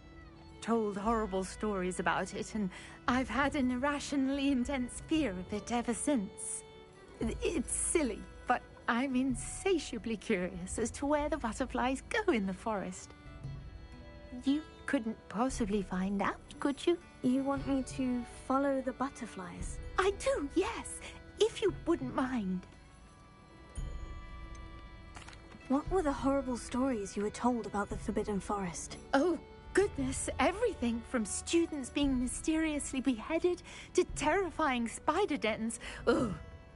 Told horrible stories about it, and I've had an irrationally intense fear of it ever since. It's silly, but I'm insatiably curious as to where the butterflies go in the forest. You couldn't possibly find out, could you? You want me to follow the butterflies? I do, yes, if you wouldn't mind. What were the horrible stories you were told about the Forbidden Forest? Oh, goodness, everything from students being mysteriously beheaded to terrifying spider dens. Ugh,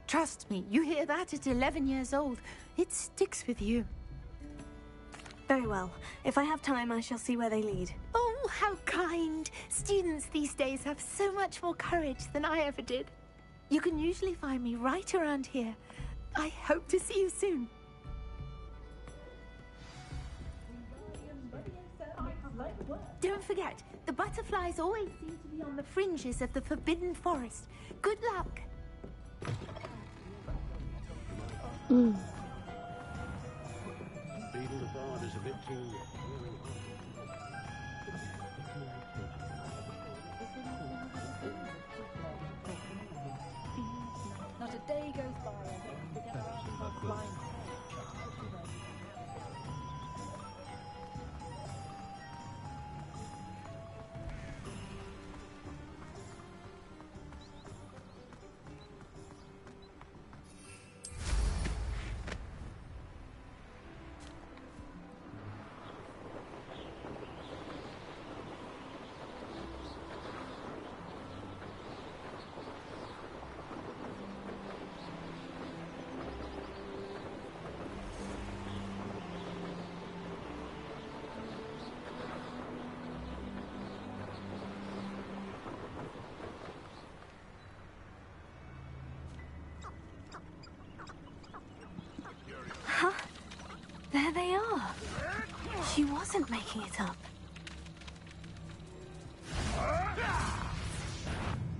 trust me, you hear that at 11 years old, it sticks with you. Very well. If I have time, I shall see where they lead. Oh, how kind. Students these days have so much more courage than I ever did. You can usually find me right around here. I hope to see you soon. Don't forget, the butterflies always seem to be on the fringes of the Forbidden Forest. Good luck. Is a bit too... Not a day goes by I don't forget about flying. There they are. She wasn't making it up.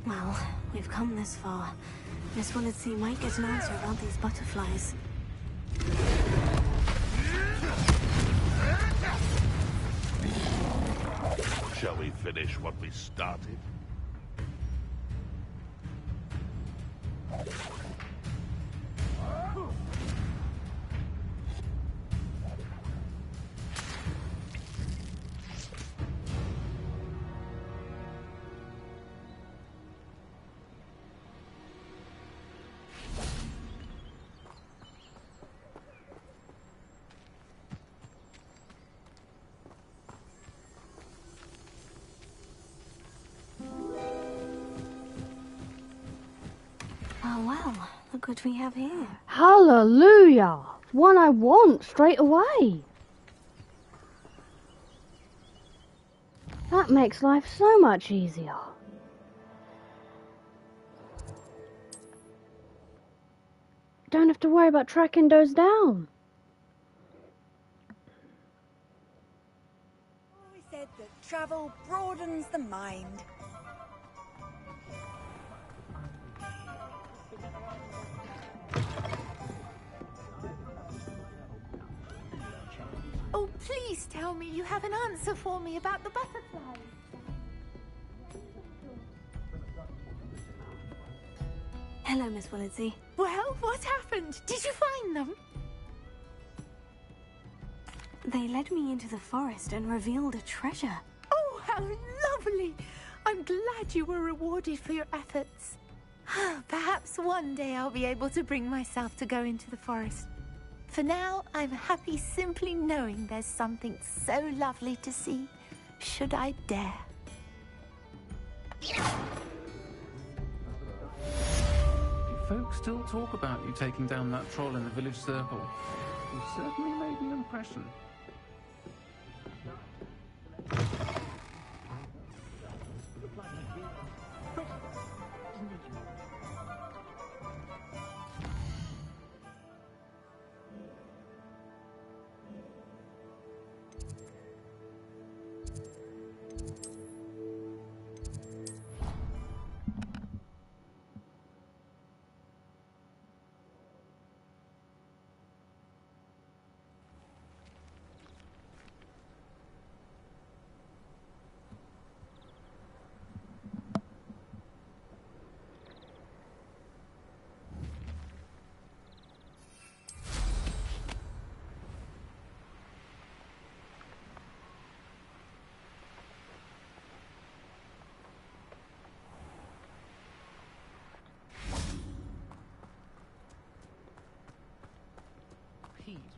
Well, we've come this far. Miss Willitsey might get an answer about these butterflies. Shall we finish what we started? Oh well, look what we have here. Hallelujah! One I want straight away. That makes life so much easier. Don't have to worry about tracking those down. Always said that travel broadens the mind. Oh, please tell me you have an answer for me about the butterflies. Hello, Miss Willitsey. Well, what happened? Did you find them? They led me into the forest and revealed a treasure. Oh, how lovely! I'm glad you were rewarded for your efforts. Perhaps one day I'll be able to bring myself to go into the forest. For now, I'm happy simply knowing there's something so lovely to see, should I dare. Do folks still talk about you taking down that troll in the village circle? You certainly made an impression.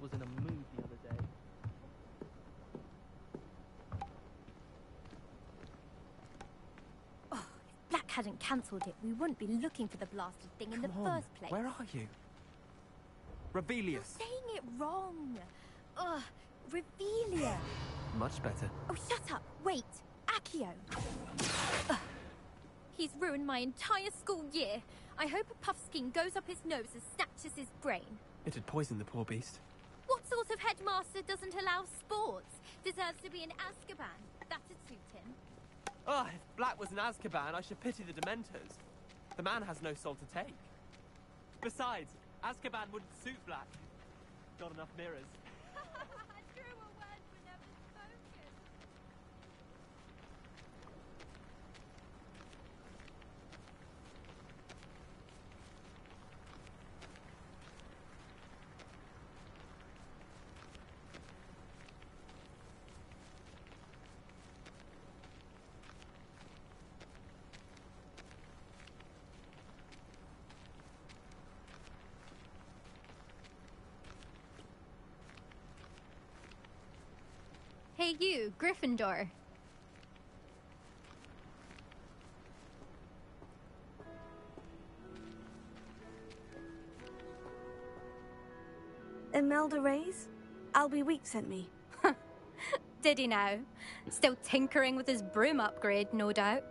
was in a mood the other day. Oh, if Black hadn't cancelled it, we wouldn't be looking for the blasted thing in the first place. Where are you? Revelius. You're saying it wrong. Ugh, Revelia. Much better. Oh, shut up. Wait. Accio. Ugh. He's ruined my entire school year. I hope a puffskein goes up his nose and snatches his brain. It had poisoned the poor beast. What sort of headmaster doesn't allow sports? Deserves to be in Azkaban. That'd suit him. Ah, if Black was in Azkaban, I should pity the Dementors. The man has no soul to take. Besides, Azkaban wouldn't suit Black. Got enough mirrors. Hey you, Gryffindor. Imelda Reyes? Albie Week sent me. Did he now? Still tinkering with his broom upgrade, no doubt.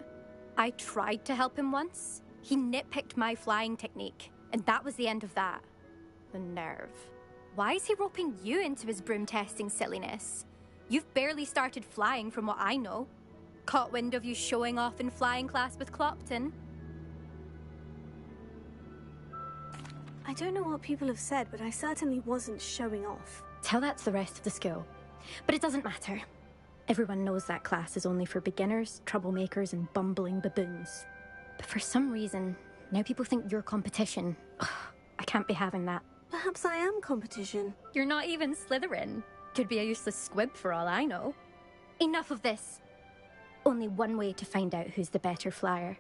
I tried to help him once. He nitpicked my flying technique, and that was the end of that. The nerve. Why is he roping you into his broom testing silliness? You've barely started flying from what I know. Caught wind of you showing off in flying class with Clopton. I don't know what people have said, but I certainly wasn't showing off. Tell that to the rest of the school. But it doesn't matter. Everyone knows that class is only for beginners, troublemakers, and bumbling baboons. But for some reason, now people think you're competition. Ugh, I can't be having that. Perhaps I am competition. You're not even Slytherin. Could be a useless squib for all I know. Enough of this. Only one way to find out who's the better flyer.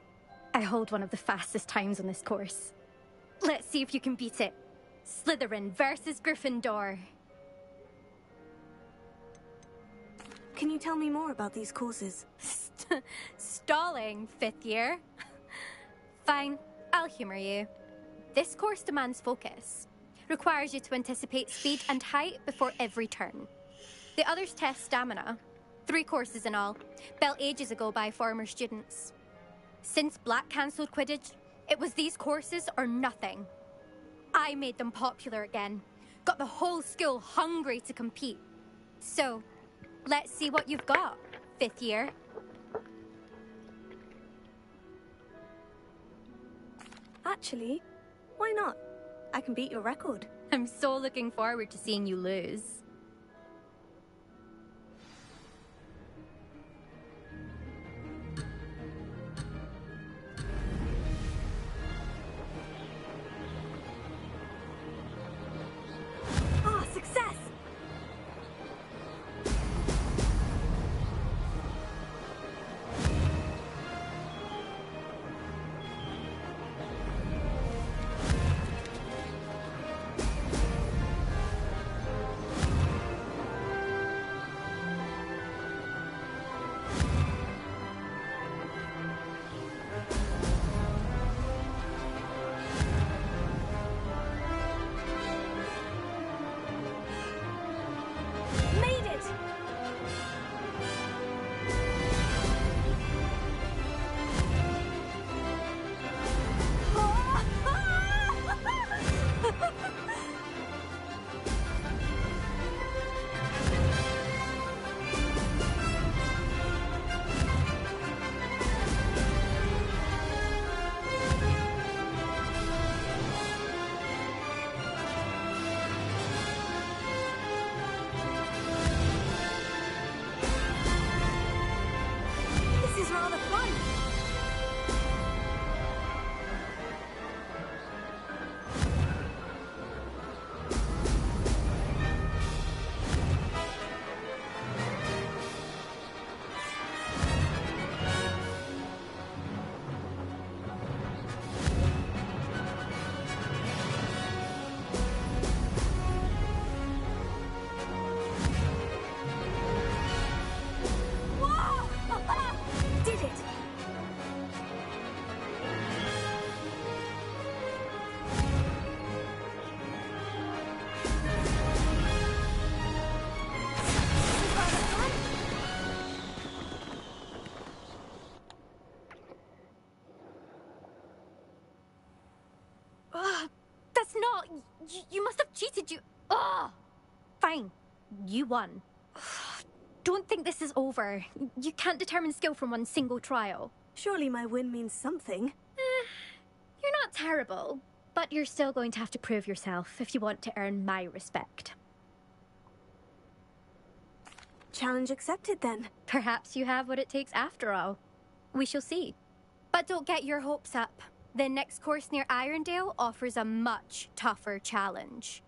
I hold one of the fastest times on this course. Let's see if you can beat it. Slytherin versus Gryffindor. Can you tell me more about these courses? Stalling, 5th year. Fine, I'll humor you. This course demands focus. Requires you to anticipate speed and height before every turn. The others test stamina. 3 courses in all, built ages ago by former students. Since Black cancelled Quidditch, it was these courses or nothing. I made them popular again. Got the whole school hungry to compete. So, let's see what you've got, 5th year. Actually, why not? I can beat your record. I'm so looking forward to seeing you lose. Ah, success! not! You must have cheated, you... Ugh! Fine. You won. Don't think this is over. You can't determine skill from one single trial. Surely my win means something. You're not terrible, but you're still going to have to prove yourself if you want to earn my respect. Challenge accepted, then. Perhaps you have what it takes after all. We shall see. But don't get your hopes up. The next course near Irondale offers a much tougher challenge.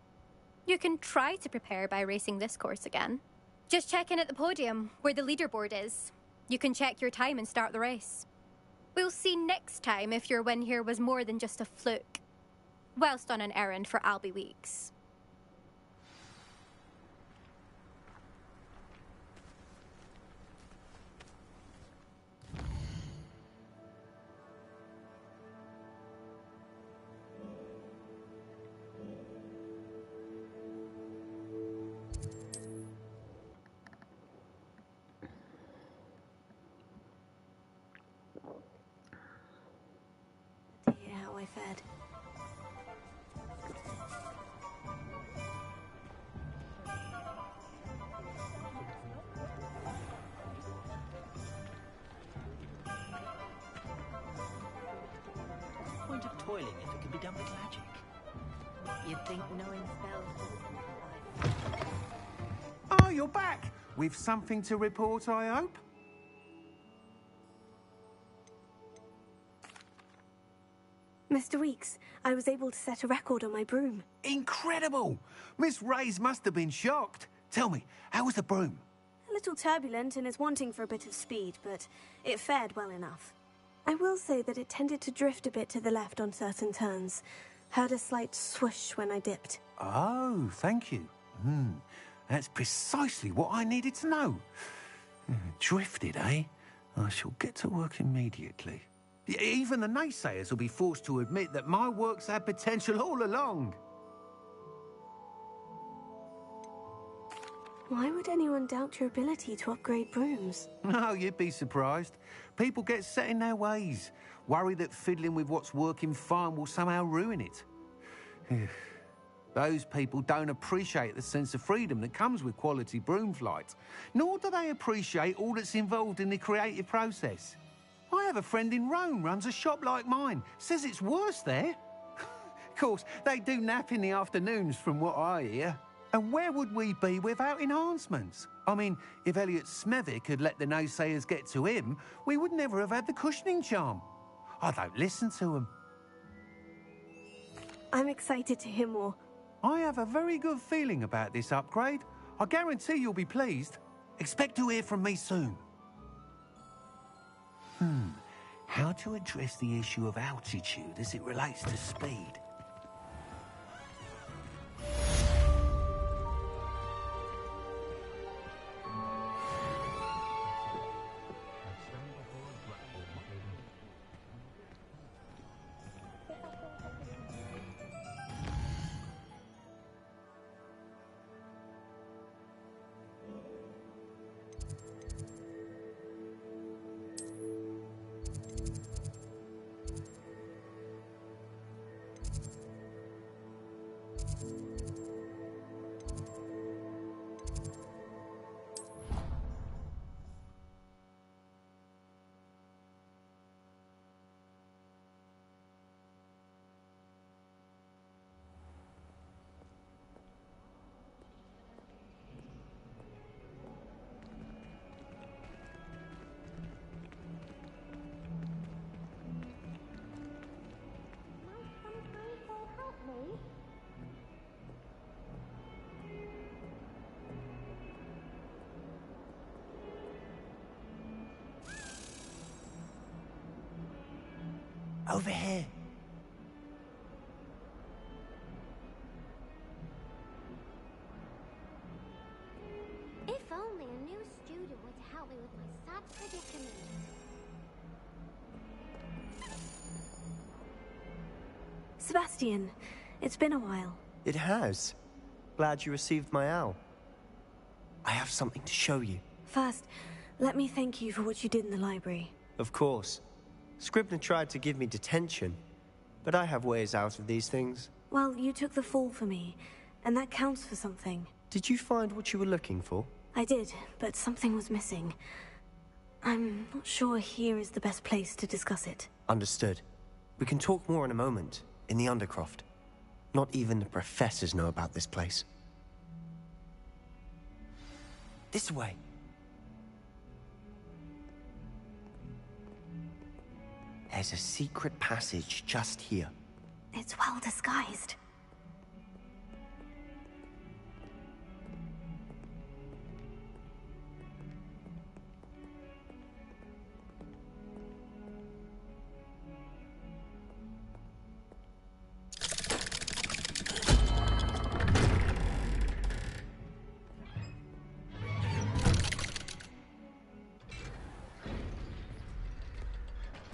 You can try to prepare by racing this course again. Just check in at the podium, where the leaderboard is. You can check your time and start the race. We'll see next time if your win here was more than just a fluke. Whilst on an errand for Albie Weeks. How I fared. What's the point of toiling if it can be done with magic? You'd think knowing spells... Oh, you're back! With something to report, I hope? Mr. Weeks, I was able to set a record on my broom. Incredible! Miss Reyes must have been shocked. Tell me, how was the broom? A little turbulent and is wanting for a bit of speed, but it fared well enough. I will say that it tended to drift a bit to the left on certain turns. Heard a slight swoosh when I dipped. Oh, thank you. That's precisely what I needed to know. Drifted, eh? I shall get to work immediately. Even the naysayers will be forced to admit that my work's had potential all along. Why would anyone doubt your ability to upgrade brooms? No, you'd be surprised. People get set in their ways, worry that fiddling with what's working fine will somehow ruin it. Those people don't appreciate the sense of freedom that comes with quality broom flight, nor do they appreciate all that's involved in the creative process. I have a friend in Rome runs a shop like mine. Says it's worse there. Of course, they do nap in the afternoons from what I hear. And where would we be without enhancements? I mean, if Elliot Smethwick had let the naysayers get to him, we would never have had the cushioning charm. I don't listen to them. I'm excited to hear more. I have a very good feeling about this upgrade. I guarantee you'll be pleased. Expect to hear from me soon. How to address the issue of altitude as it relates to speed? Over here. If only a new student would help me with my sad predicament. Sebastian, it's been a while. It has. Glad you received my owl. I have something to show you. First, let me thank you for what you did in the library. Of course. Scribner tried to give me detention, but I have ways out of these things. Well, you took the fall for me, and that counts for something. Did you find what you were looking for? I did, but something was missing. I'm not sure here is the best place to discuss it. Understood. We can talk more in a moment, in the Undercroft. Not even the professors know about this place. This way. There's a secret passage just here. It's well disguised.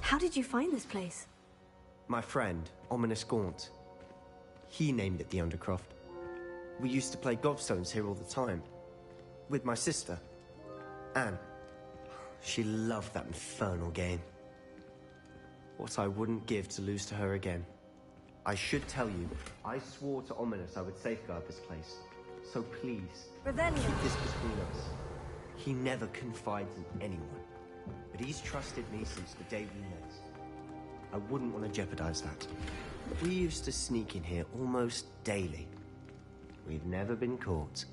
How did you find this place? My friend, Ominous Gaunt. He named it the Undercroft. We used to play gobstones here all the time. With my sister, Anne. She loved that infernal game. What I wouldn't give to lose to her again. I should tell you, I swore to Ominous I would safeguard this place. So please, Revelio. keep this between us. He never confides in anyone. But he's trusted me since the day we met. I wouldn't want to jeopardize that. We used to sneak in here almost daily. We've never been caught.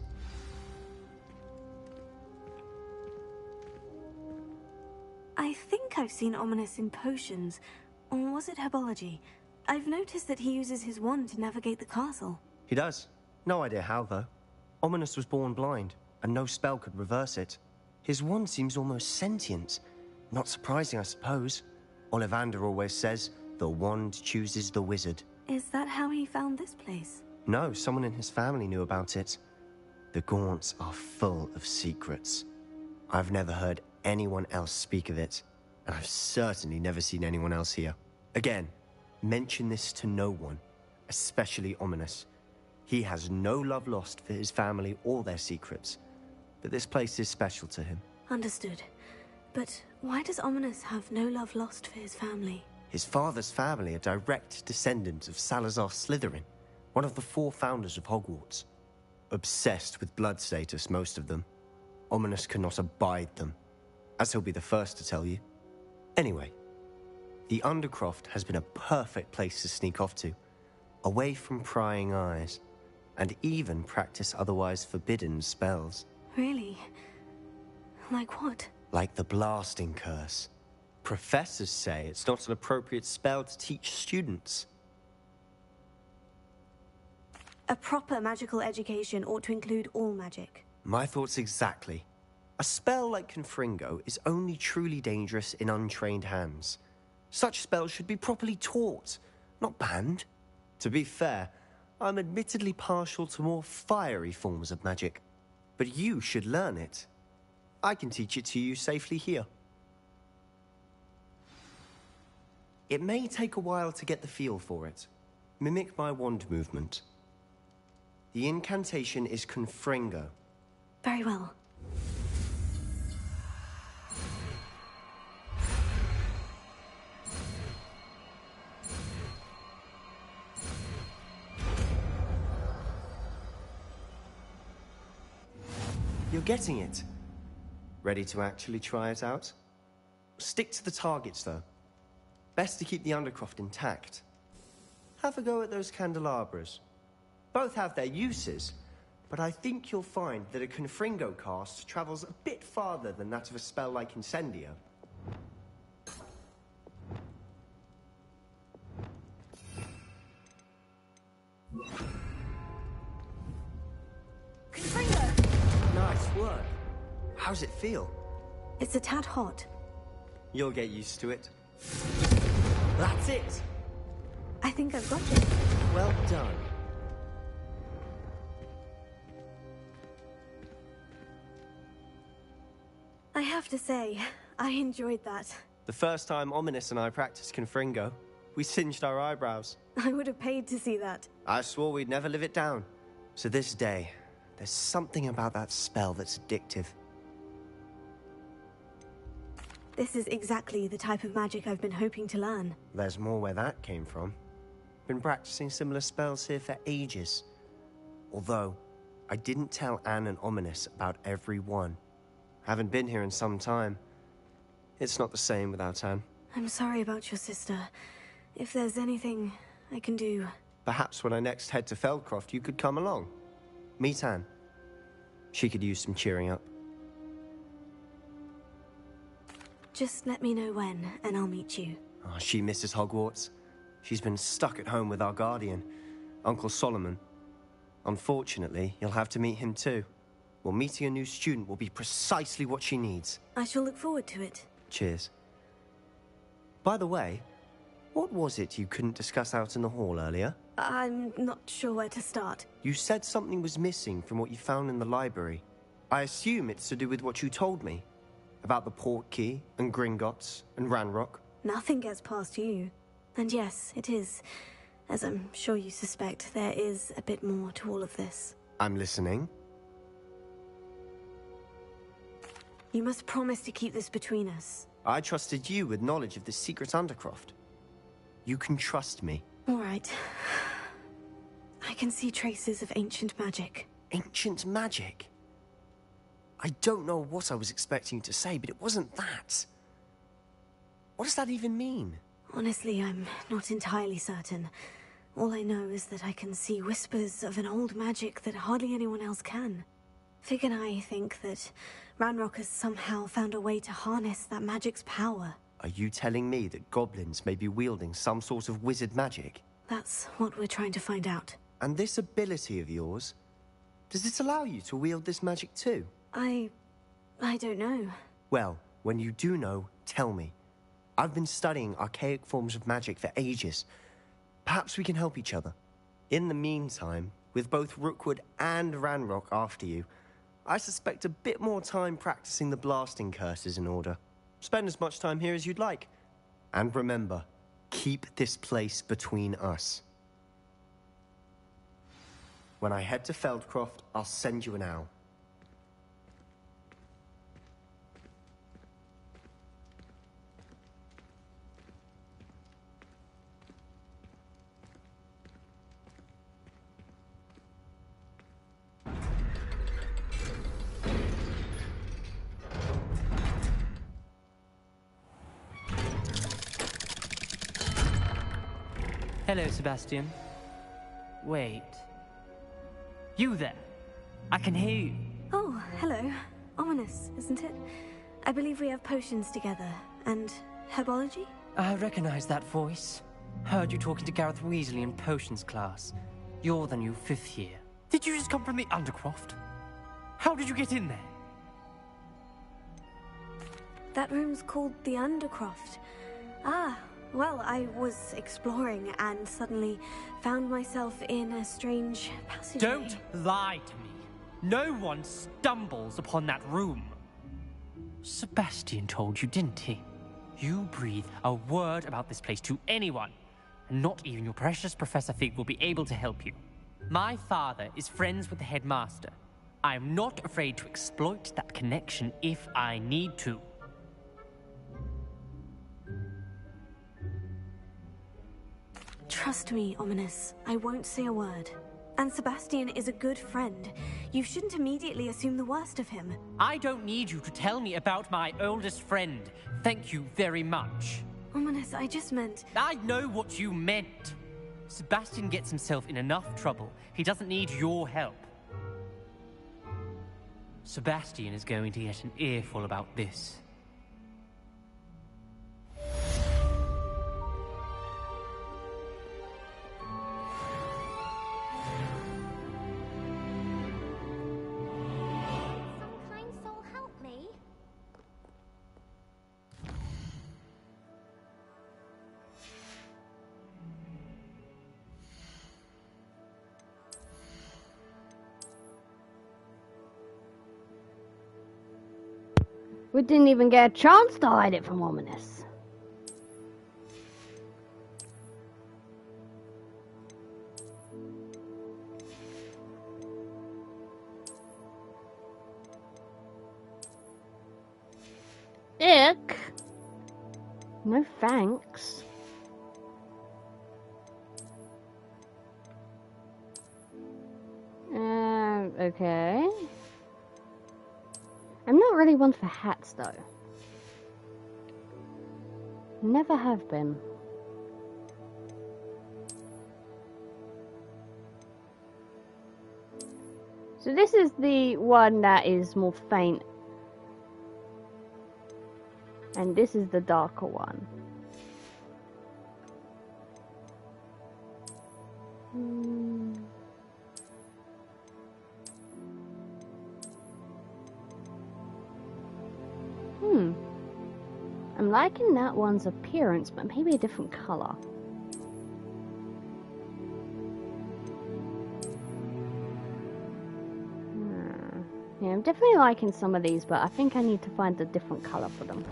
I think I've seen Ominous in potions. Or was it herbology? I've noticed that he uses his wand to navigate the castle. He does. No idea how, though. Ominous was born blind, and no spell could reverse it. His wand seems almost sentient. Not surprising, I suppose. Ollivander always says, the wand chooses the wizard. Is that how he found this place? No, someone in his family knew about it. The Gaunts are full of secrets. I've never heard anyone else speak of it, and I've certainly never seen anyone else here. Again, mention this to no one, especially Ominous. He has no love lost for his family or their secrets, but this place is special to him. Understood. But why does Ominous have no love lost for his family? His father's family are direct descendants of Salazar Slytherin, one of the 4 founders of Hogwarts. Obsessed with blood status, most of them. Ominous cannot abide them, as he'll be the first to tell you. Anyway, the Undercroft has been a perfect place to sneak off to, away from prying eyes, and even practice otherwise forbidden spells. Really? Like what? Like the blasting curse. Professors say it's not an appropriate spell to teach students. A proper magical education ought to include all magic. My thoughts exactly. A spell like Confringo is only truly dangerous in untrained hands. Such spells should be properly taught, not banned. To be fair, I'm admittedly partial to more fiery forms of magic. But you should learn it. I can teach it to you safely here. It may take a while to get the feel for it. Mimic my wand movement. The incantation is Confringo. Very well. You're getting it. Ready to actually try it out? Stick to the targets, though. Best to keep the Undercroft intact. Have a go at those candelabras. Both have their uses, but I think you'll find that a Confringo cast travels a bit farther than that of a spell like Incendio. Confringo! Nice work. How's it feel? It's a tad hot. You'll get used to it. That's it! I think I've got it. Well done. I have to say, I enjoyed that. The first time Ominous and I practiced Confringo, we singed our eyebrows. I would have paid to see that. I swore we'd never live it down. So this day, there's something about that spell that's addictive. This is exactly the type of magic I've been hoping to learn. There's more where that came from. Been practicing similar spells here for ages. Although, I didn't tell Anne and Ominous about every one. Haven't been here in some time. It's not the same without Anne. I'm sorry about your sister. If there's anything I can do... Perhaps when I next head to Feldcroft, you could come along. Meet Anne. She could use some cheering up. Just let me know when, and I'll meet you. Oh, she misses Hogwarts. She's been stuck at home with our guardian, Uncle Solomon. Unfortunately, you'll have to meet him too. Well, meeting a new student will be precisely what she needs. I shall look forward to it. Cheers. By the way, what was it you couldn't discuss out in the hall earlier? I'm not sure where to start. You said something was missing from what you found in the library. I assume it's to do with what you told me. About the Portkey, and Gringotts, and Ranrock. Nothing gets past you. And yes, it is. As I'm sure you suspect, there is a bit more to all of this. I'm listening. You must promise to keep this between us. I trusted you with knowledge of the secret Undercroft. You can trust me. All right. I can see traces of ancient magic. Ancient magic? I don't know what I was expecting to say, but it wasn't that. What does that even mean? Honestly, I'm not entirely certain. All I know is that I can see whispers of an old magic that hardly anyone else can. Fig and I think that Ranrock has somehow found a way to harness that magic's power. Are you telling me that goblins may be wielding some sort of wizard magic? That's what we're trying to find out. And this ability of yours, does it allow you to wield this magic too? I don't know. Well, when you do know, tell me. I've been studying archaic forms of magic for ages. Perhaps we can help each other. In the meantime, with both Rookwood and Ranrock after you, I suspect a bit more time practicing the blasting curse is in order. Spend as much time here as you'd like. And remember, keep this place between us. When I head to Feldcroft, I'll send you an owl. Hello, Sebastian. Wait. You there? I can hear you. Oh, hello. Ominous, isn't it? I believe we have potions together. And herbology? I recognize that voice. Heard you talking to Gareth Weasley in potions class. You're the new 5th year. Did you just come from the Undercroft? How did you get in there? That room's called the Undercroft. Ah, well, I was exploring and suddenly found myself in a strange passageway. Don't lie to me. No one stumbles upon that room. Sebastian told you, didn't he? You breathe a word about this place to anyone, and not even your precious Professor Fig will be able to help you. My father is friends with the headmaster. I am not afraid to exploit that connection if I need to. Trust me, Ominous. I won't say a word. And Sebastian is a good friend. You shouldn't immediately assume the worst of him. I don't need you to tell me about my oldest friend. Thank you very much. Ominous, I just meant... I know what you meant. Sebastian gets himself in enough trouble. He doesn't need your help. Sebastian is going to get an earful about this. We didn't even get a chance to hide it from Ominous. Ick. No thanks. Okay. I'm not really one for hats, though. Never have been. So this is the one that is more faint. And this is the darker one. I'm liking that one's appearance, but maybe a different color. Yeah, I'm definitely liking some of these, but I think I need to find a different color for them.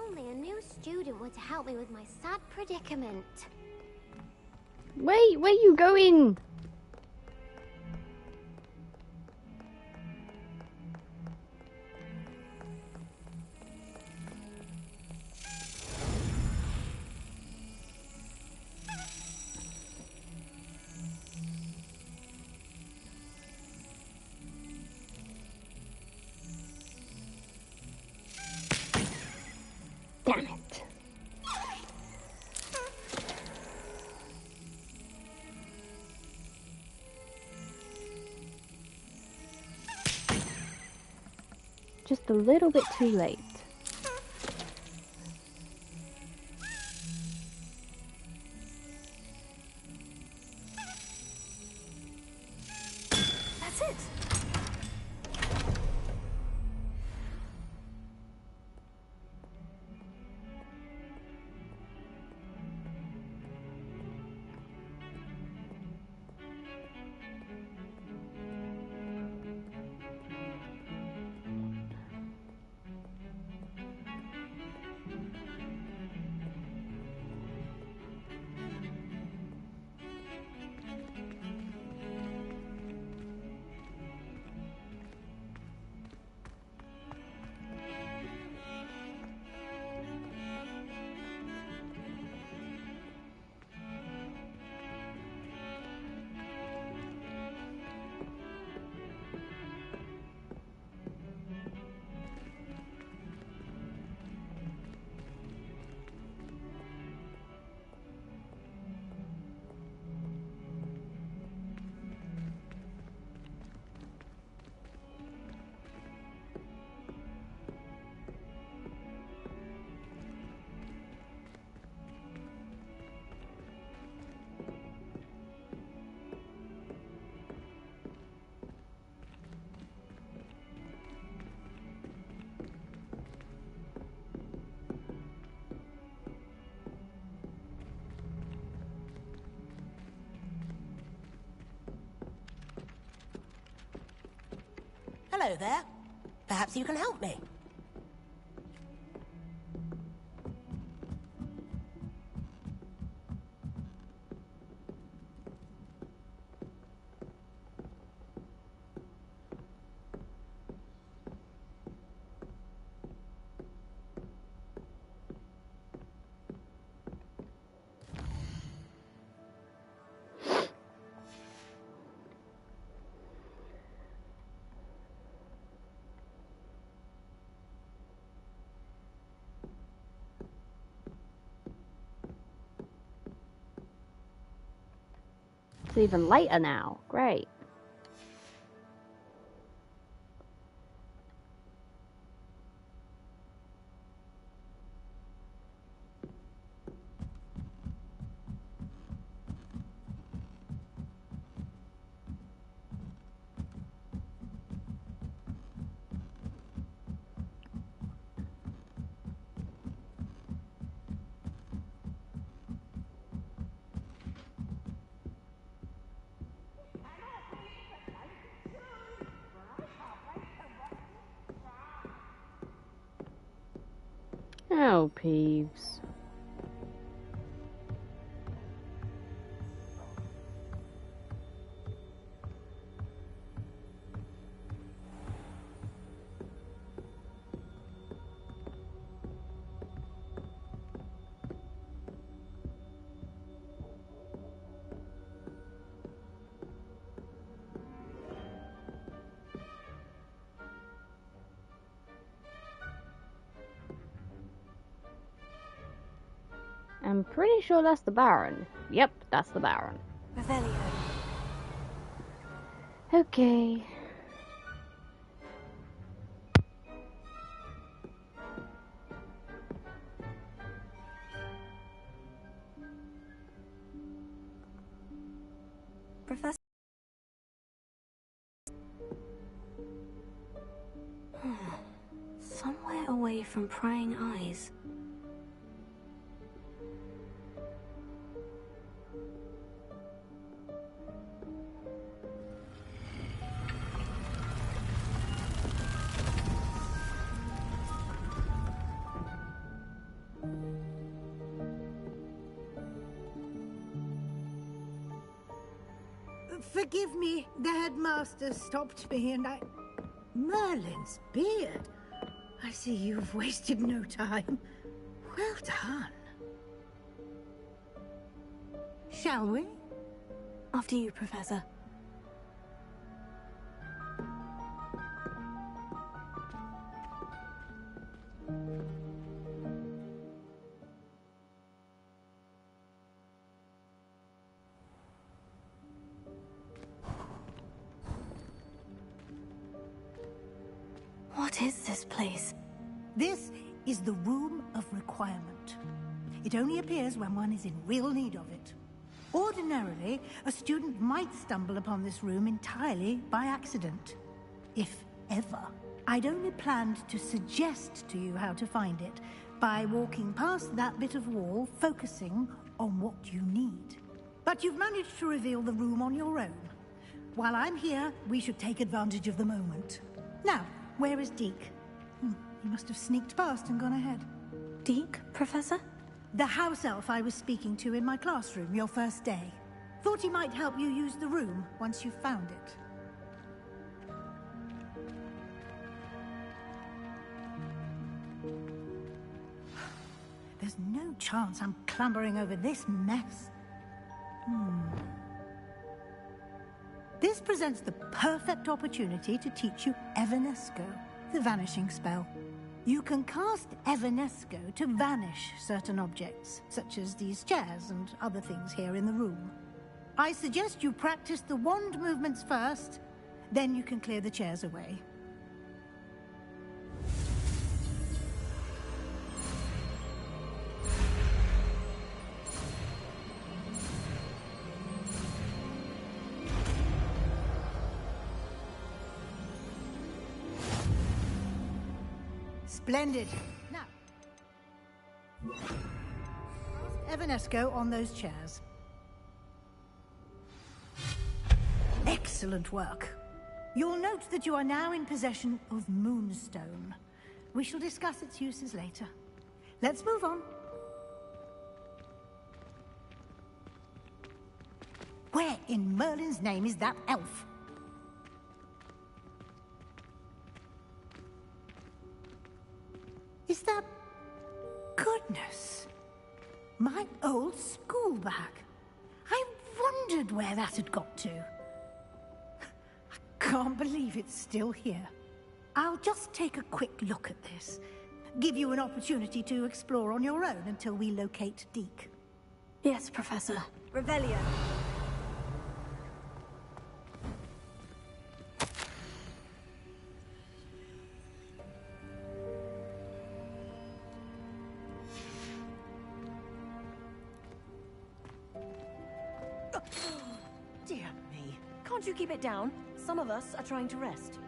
Only a new student were to help me with my sad predicament. Wait, where you going? Damn it. Just a little bit too late. That's it. Hello there. Perhaps you can help me. It's even later now. Great. Oh, Peeves. I'm pretty sure that's the Baron. Yep, that's the Baron. Revelio. Okay. Professor. Somewhere away from prying eyes. Forgive me, the headmaster stopped me and I... Merlin's beard. I see you've wasted no time. Well done. Shall we? After you, Professor. What is this place? This is the Room of Requirement. It only appears when one is in real need of it. Ordinarily, a student might stumble upon this room entirely by accident. If ever. I'd only planned to suggest to you how to find it by walking past that bit of wall, focusing on what you need. But you've managed to reveal the room on your own. While I'm here, we should take advantage of the moment. Now, where is Deke? He must have sneaked past and gone ahead. Deke, Professor? The house elf I was speaking to in my classroom your first day. Thought he might help you use the room once you found it. There's no chance I'm clambering over this mess. This presents the perfect opportunity to teach you Evanesco, the vanishing spell. You can cast Evanesco to vanish certain objects, such as these chairs and other things here in the room. I suggest you practice the wand movements first, then you can clear the chairs away. Splendid. Now, Evanesco on those chairs. Excellent work. You'll note that you are now in possession of Moonstone. We shall discuss its uses later. Let's move on. Where in Merlin's name is that elf? Is that... Goodness. My old school bag. I wondered where that had got to. I can't believe it's still here. I'll just take a quick look at this. Give you an opportunity to explore on your own until we locate Deke. Yes, Professor. Revelio. Dear me. Can't you keep it down? Some of us are trying to rest.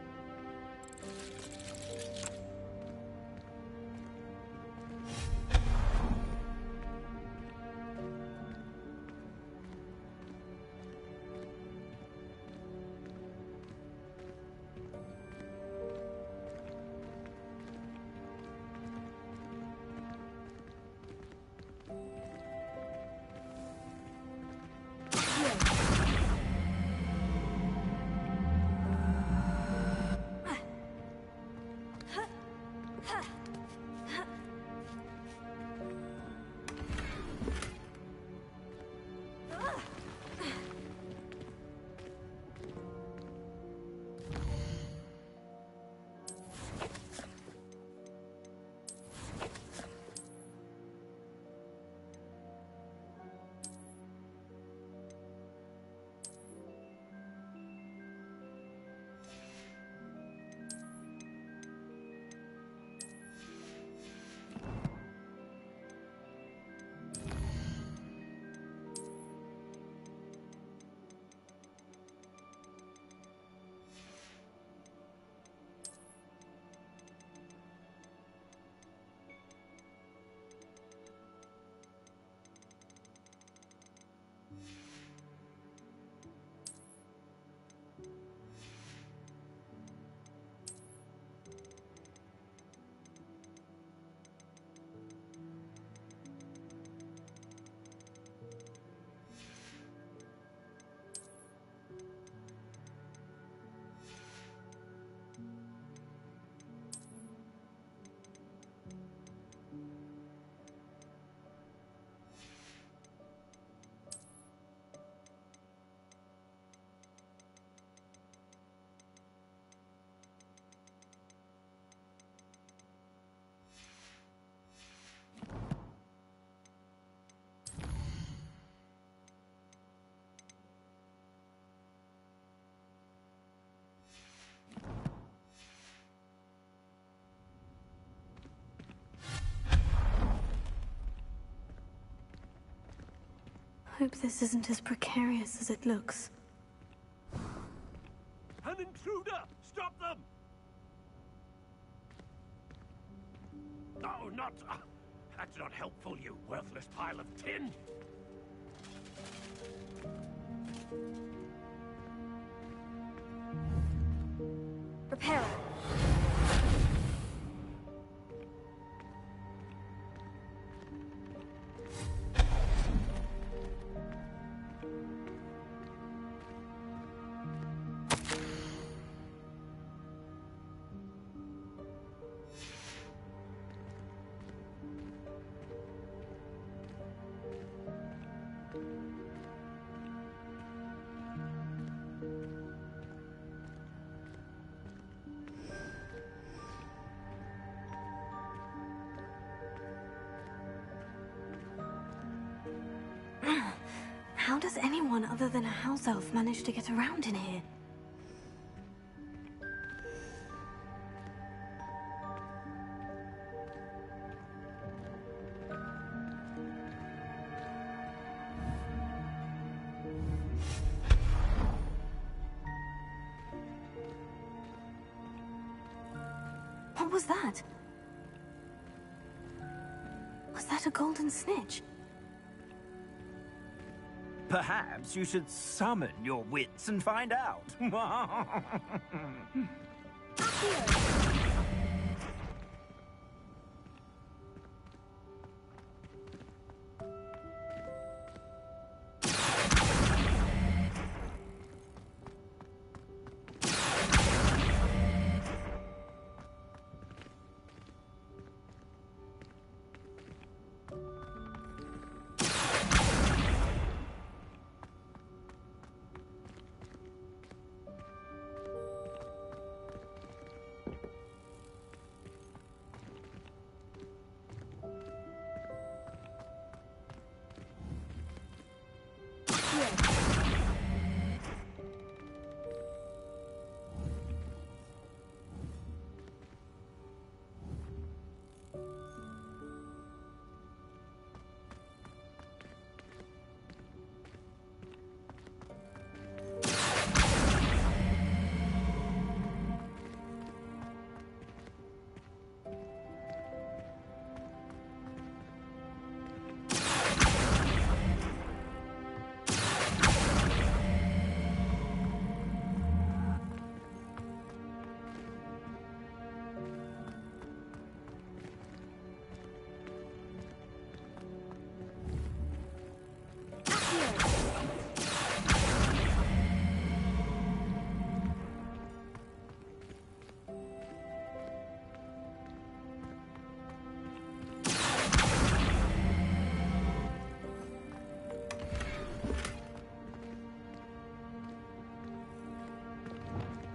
Hope this isn't as precarious as it looks. An intruder! Stop them! No, not... that's not helpful, you worthless pile of tin! Repairer. How does anyone other than a house elf manage to get around in here? What was that? Was that a golden snitch? Perhaps you should summon your wits and find out.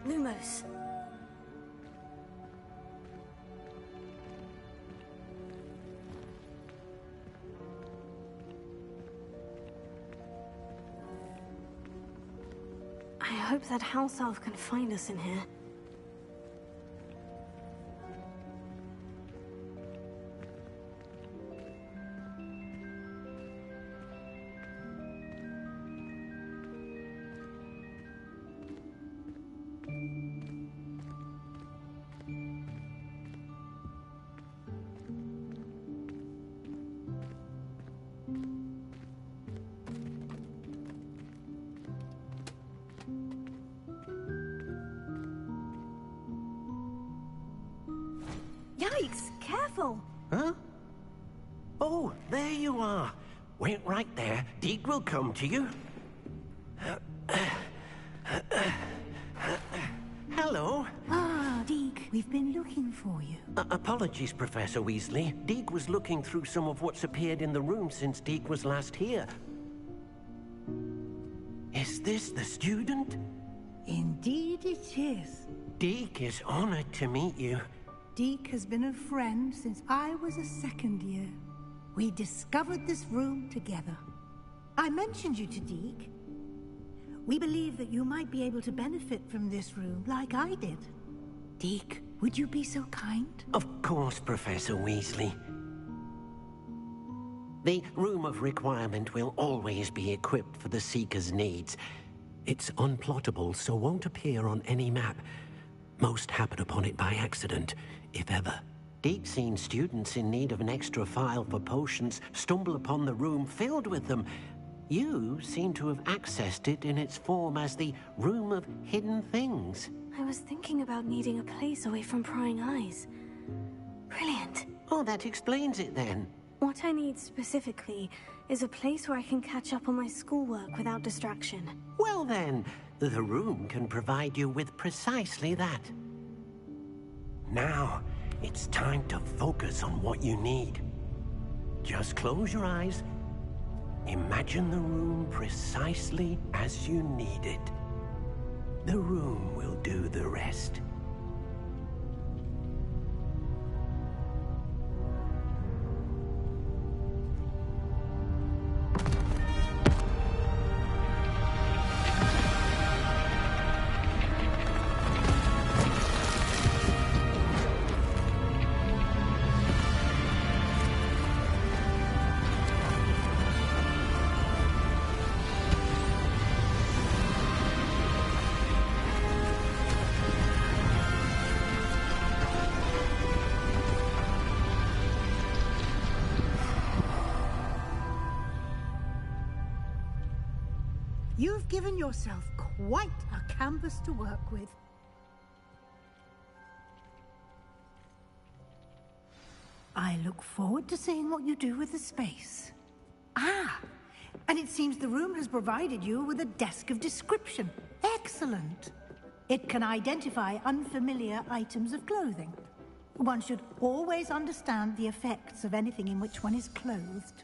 Lumos. I hope that house elf can find us in here. Yikes! Careful! Huh? Oh, there you are. Wait right there. Deke will come to you. Hello. Ah, Deke, we've been looking for you. Apologies, Professor Weasley. Deke was looking through some of what's appeared in the room since Deke was last here. Is this the student? Indeed it is. Deke is honored to meet you. Deke has been a friend since I was a second year. We discovered this room together. I mentioned you to Deke. We believe that you might be able to benefit from this room like I did. Deke, would you be so kind? Of course, Professor Weasley. The Room of Requirement will always be equipped for the Seeker's needs. It's unplottable, so won't appear on any map. Most happen upon it by accident, if ever. Deep-seen students in need of an extra file for potions stumble upon the room filled with them. You seem to have accessed it in its form as the Room of Hidden Things. I was thinking about needing a place away from prying eyes. Brilliant. Oh, that explains it then. What I need specifically is a place where I can catch up on my schoolwork without distraction. Well then, the room can provide you with precisely that. Now, it's time to focus on what you need. Just close your eyes. Imagine the room precisely as you need it. The room will do the rest. You've given yourself quite a canvas to work with. I look forward to seeing what you do with the space. Ah, and it seems the room has provided you with a desk of description. Excellent. It can identify unfamiliar items of clothing. One should always understand the effects of anything in which one is clothed.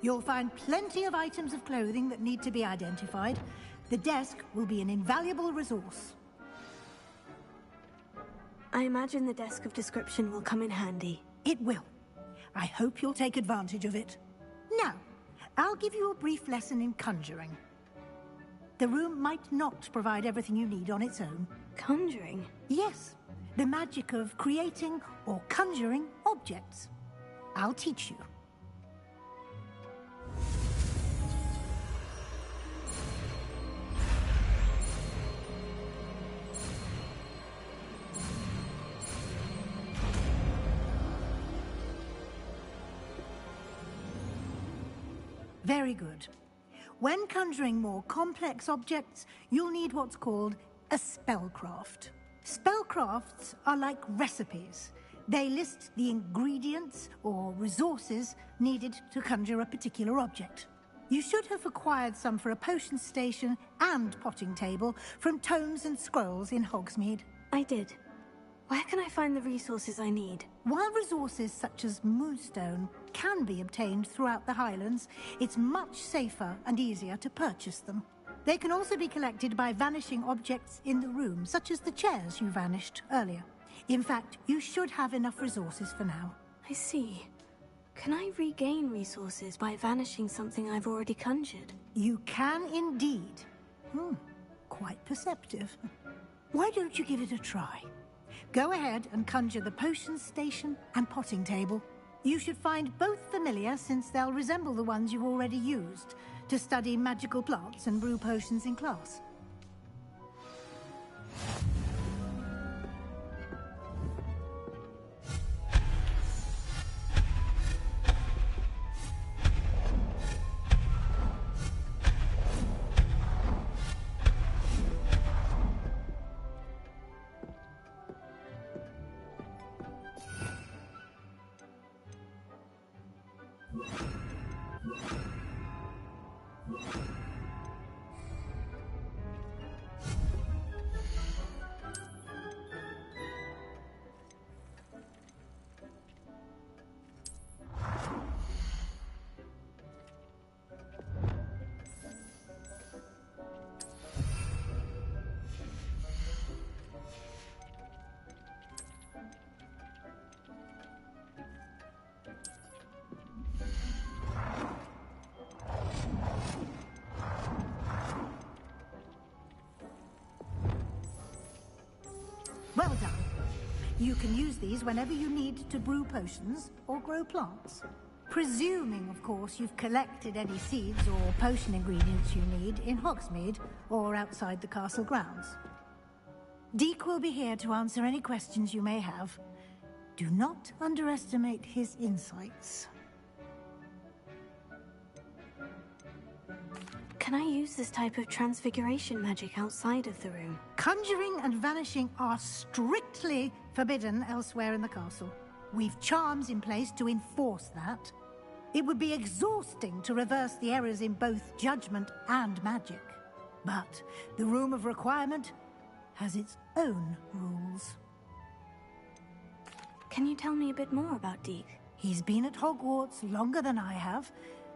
You'll find plenty of items of clothing that need to be identified. The desk will be an invaluable resource. I imagine the desk of description will come in handy. It will. I hope you'll take advantage of it. Now, I'll give you a brief lesson in conjuring. The room might not provide everything you need on its own. Conjuring? Yes, the magic of creating or conjuring objects. I'll teach you. Very good. When conjuring more complex objects, you'll need what's called a spellcraft. Spellcrafts are like recipes. They list the ingredients or resources needed to conjure a particular object. You should have acquired some for a potion station and potting table from tomes and scrolls in Hogsmeade. I did. Where can I find the resources I need? While resources such as moonstone can be obtained throughout the Highlands, it's much safer and easier to purchase them. They can also be collected by vanishing objects in the room, such as the chairs you vanished earlier. In fact, you should have enough resources for now. I see. Can I regain resources by vanishing something I've already conjured? You can indeed. Quite perceptive. Why don't you give it a try? Go ahead and conjure the potion station and potting table. You should find both familiar, since they'll resemble the ones you've already used to study magical plants and brew potions in class. Well done. You can use these whenever you need to brew potions or grow plants. Presuming, of course, you've collected any seeds or potion ingredients you need in Hogsmeade or outside the castle grounds. Deek will be here to answer any questions you may have. Do not underestimate his insights. Can I use this type of transfiguration magic outside of the room? Conjuring and vanishing are strictly forbidden elsewhere in the castle. We've charms in place to enforce that. It would be exhausting to reverse the errors in both judgment and magic. But the Room of Requirement has its own rules. Can you tell me a bit more about Deek? He's been at Hogwarts longer than I have,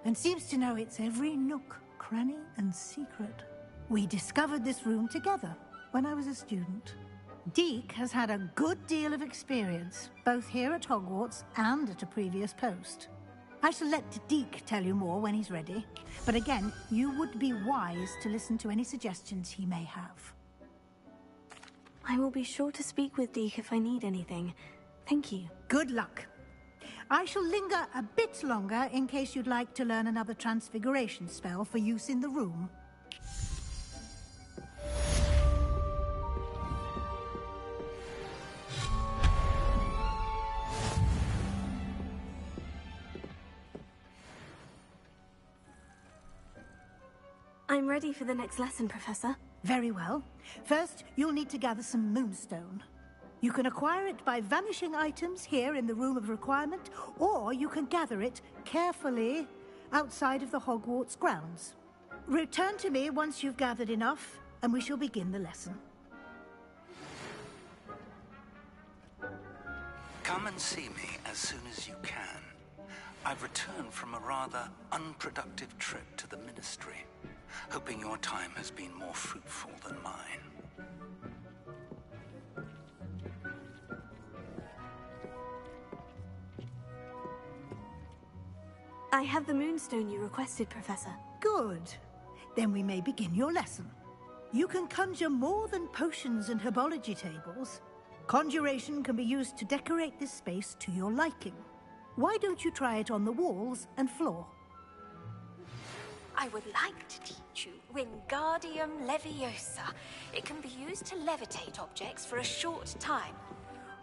and seems to know its every nook, cranny, and secret. We discovered this room together when I was a student. Deek has had a good deal of experience, both here at Hogwarts and at a previous post. I shall let Deek tell you more when he's ready, but again, you would be wise to listen to any suggestions he may have. I will be sure to speak with Deek if I need anything. Thank you. Good luck. I shall linger a bit longer in case you'd like to learn another transfiguration spell for use in the room. I'm ready for the next lesson, Professor. Very well. First, you'll need to gather some moonstone. You can acquire it by vanishing items here in the Room of Requirement, or you can gather it carefully outside of the Hogwarts grounds. Return to me once you've gathered enough, and we shall begin the lesson. Come and see me as soon as you can. I've returned from a rather unproductive trip to the Ministry, hoping your time has been more fruitful than mine. I have the moonstone you requested, Professor. Good. Then we may begin your lesson. You can conjure more than potions and herbology tables. Conjuration can be used to decorate this space to your liking. Why don't you try it on the walls and floor? I would like to teach you Wingardium Leviosa. It can be used to levitate objects for a short time.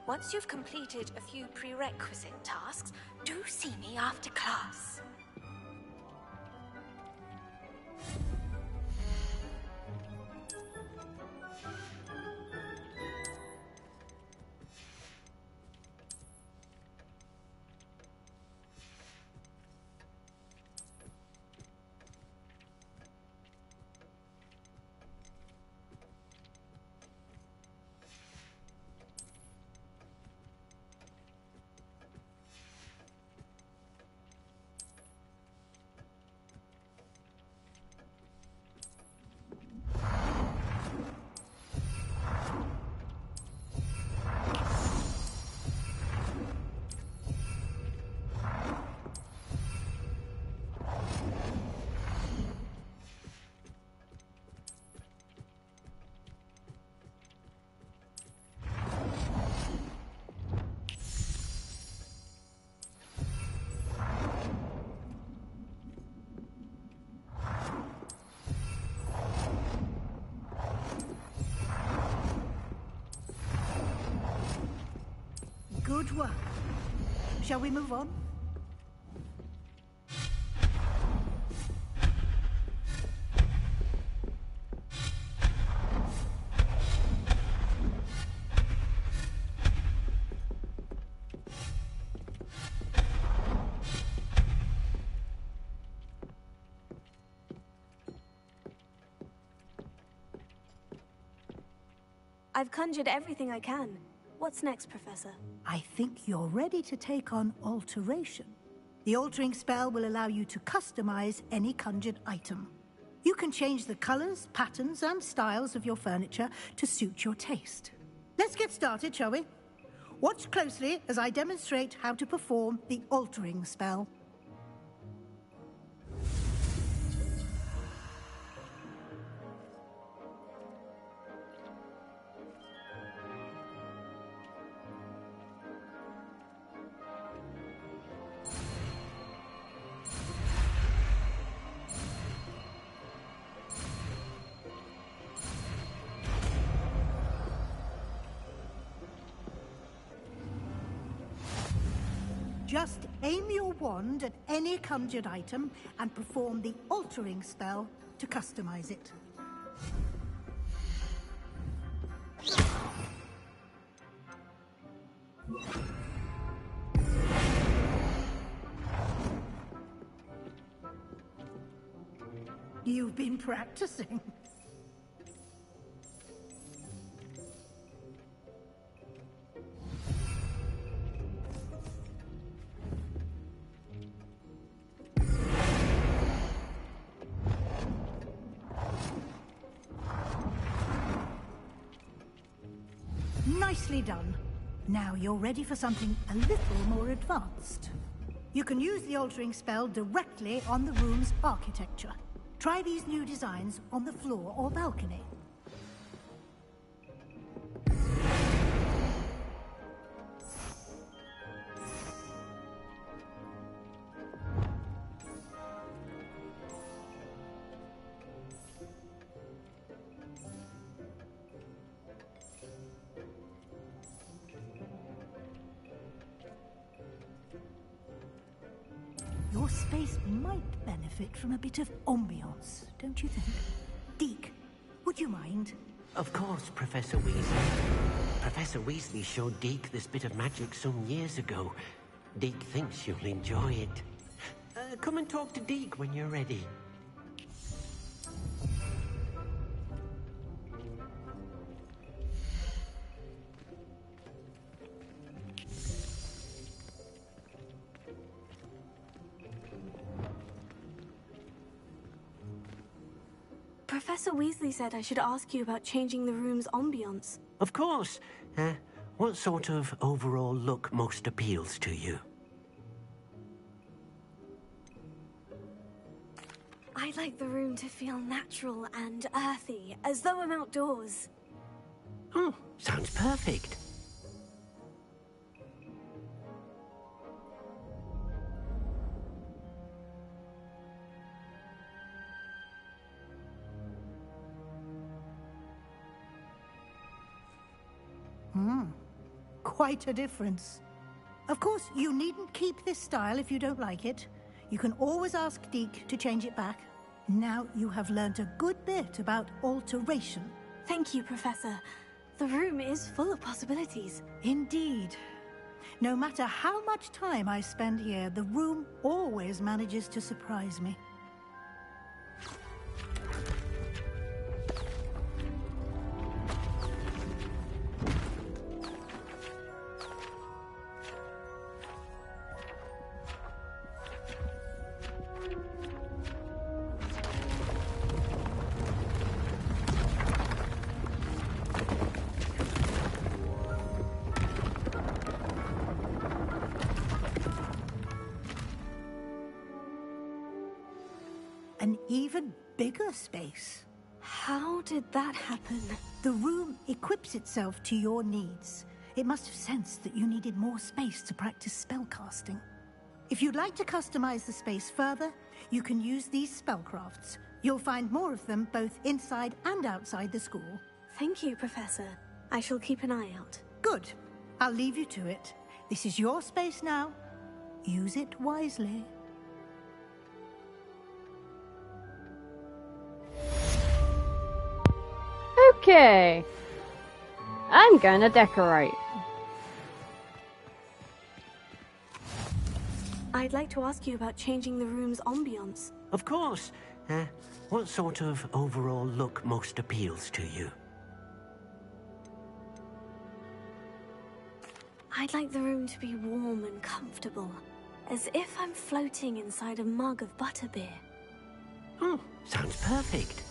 Once you've completed a few prerequisite tasks, do see me after class. Good work. Shall we move on? I've conjured everything I can. What's next, Professor? I think you're ready to take on alteration. The altering spell will allow you to customize any conjured item. You can change the colors, patterns, and styles of your furniture to suit your taste. Let's get started, shall we? Watch closely as I demonstrate how to perform the altering spell. Just aim your wand at any conjured item and perform the altering spell to customize it. You've been practicing. Nicely done. Now you're ready for something a little more advanced. You can use the altering spell directly on the room's architecture. Try these new designs on the floor or balcony. Your space might benefit from a bit of ambiance, don't you think? Deke, would you mind? Of course, Professor Weasley. Professor Weasley showed Deke this bit of magic some years ago. Deke thinks you'll enjoy it. Come and talk to Deke when you're ready. Professor Weasley said I should ask you about changing the room's ambiance. Of course. What sort of overall look most appeals to you? I'd like the room to feel natural and earthy, as though I'm outdoors. Oh, sounds perfect. Quite a difference. Of course, you needn't keep this style if you don't like it. You can always ask Deke to change it back. Now you have learnt a good bit about alteration. Thank you, Professor. The room is full of possibilities. Indeed. No matter how much time I spend here, the room always manages to surprise me. An even bigger space. How did that happen? The room equips itself to your needs. It must have sensed that you needed more space to practice spellcasting. If you'd like to customize the space further, you can use these spellcrafts. You'll find more of them both inside and outside the school. Thank you, Professor. I shall keep an eye out. Good. I'll leave you to it. This is your space now. Use it wisely. Okay. I'm gonna decorate. I'd like to ask you about changing the room's ambiance. Of course. What sort of overall look most appeals to you? I'd like the room to be warm and comfortable, as if I'm floating inside a mug of butterbeer. Oh, sounds perfect.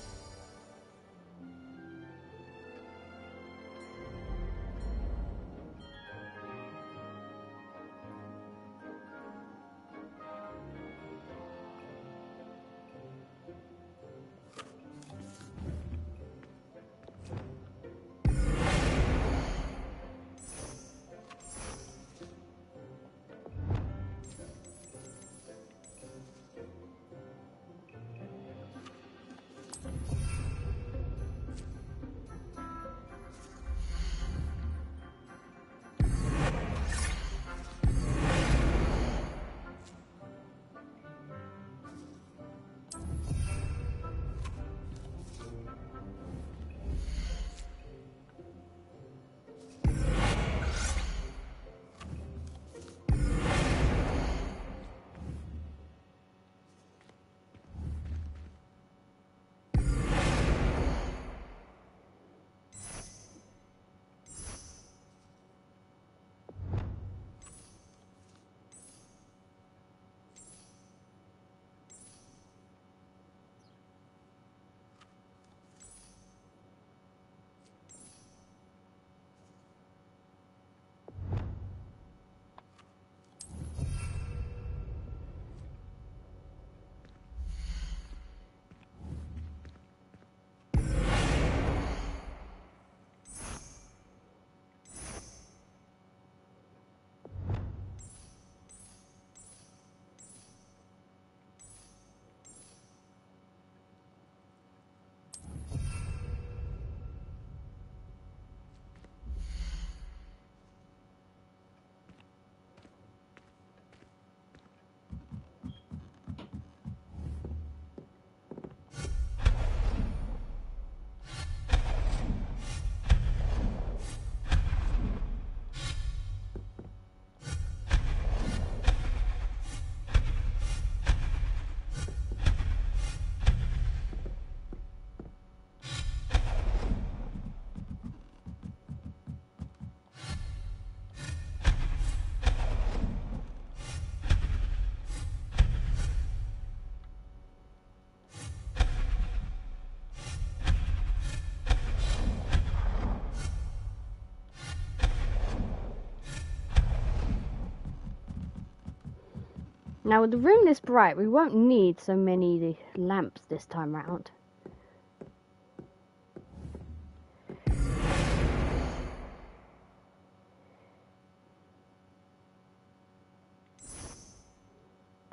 Now with the room this bright, we won't need so many lamps this time round.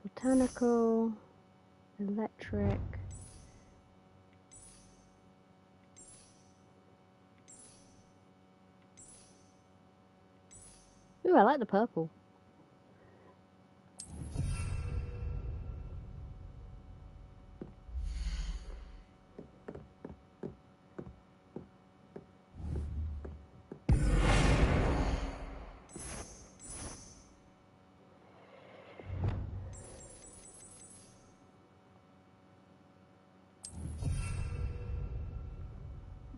Botanical, electric. Ooh, I like the purple.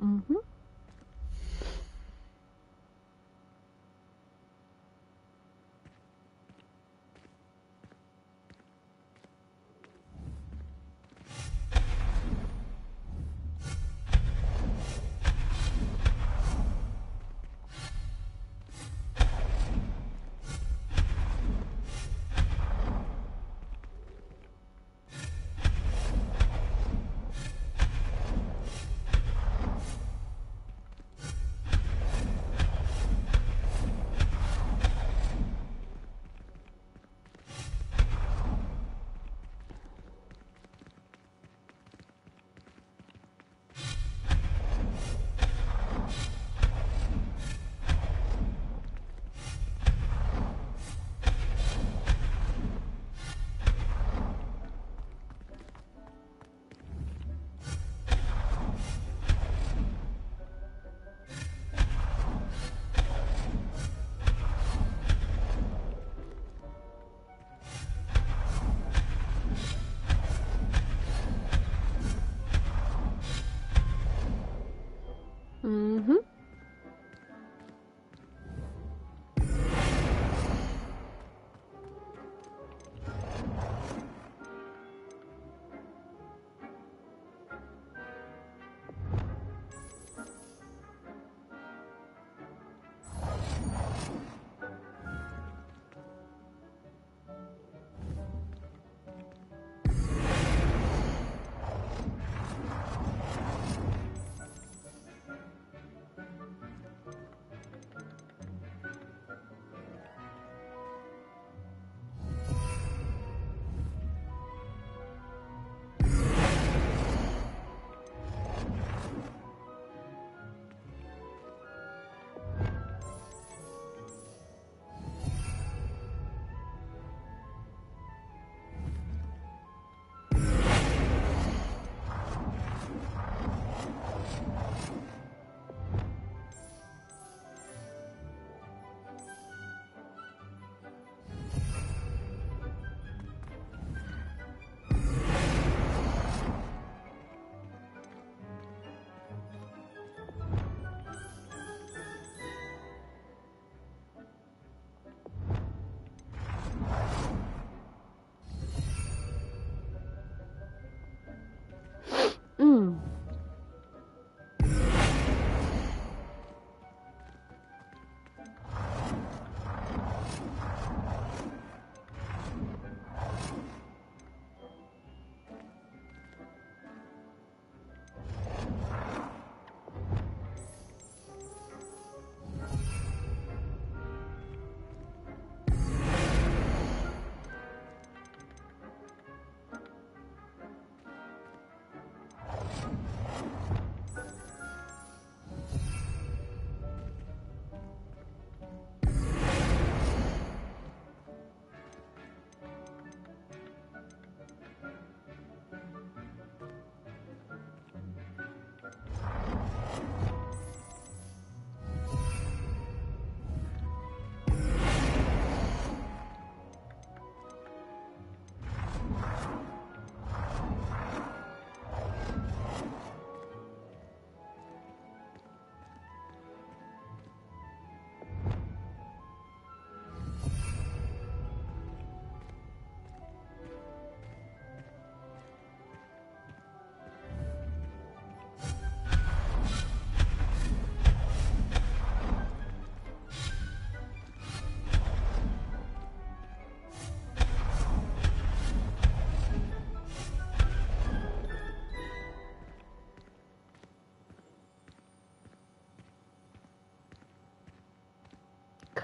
Mm-hmm.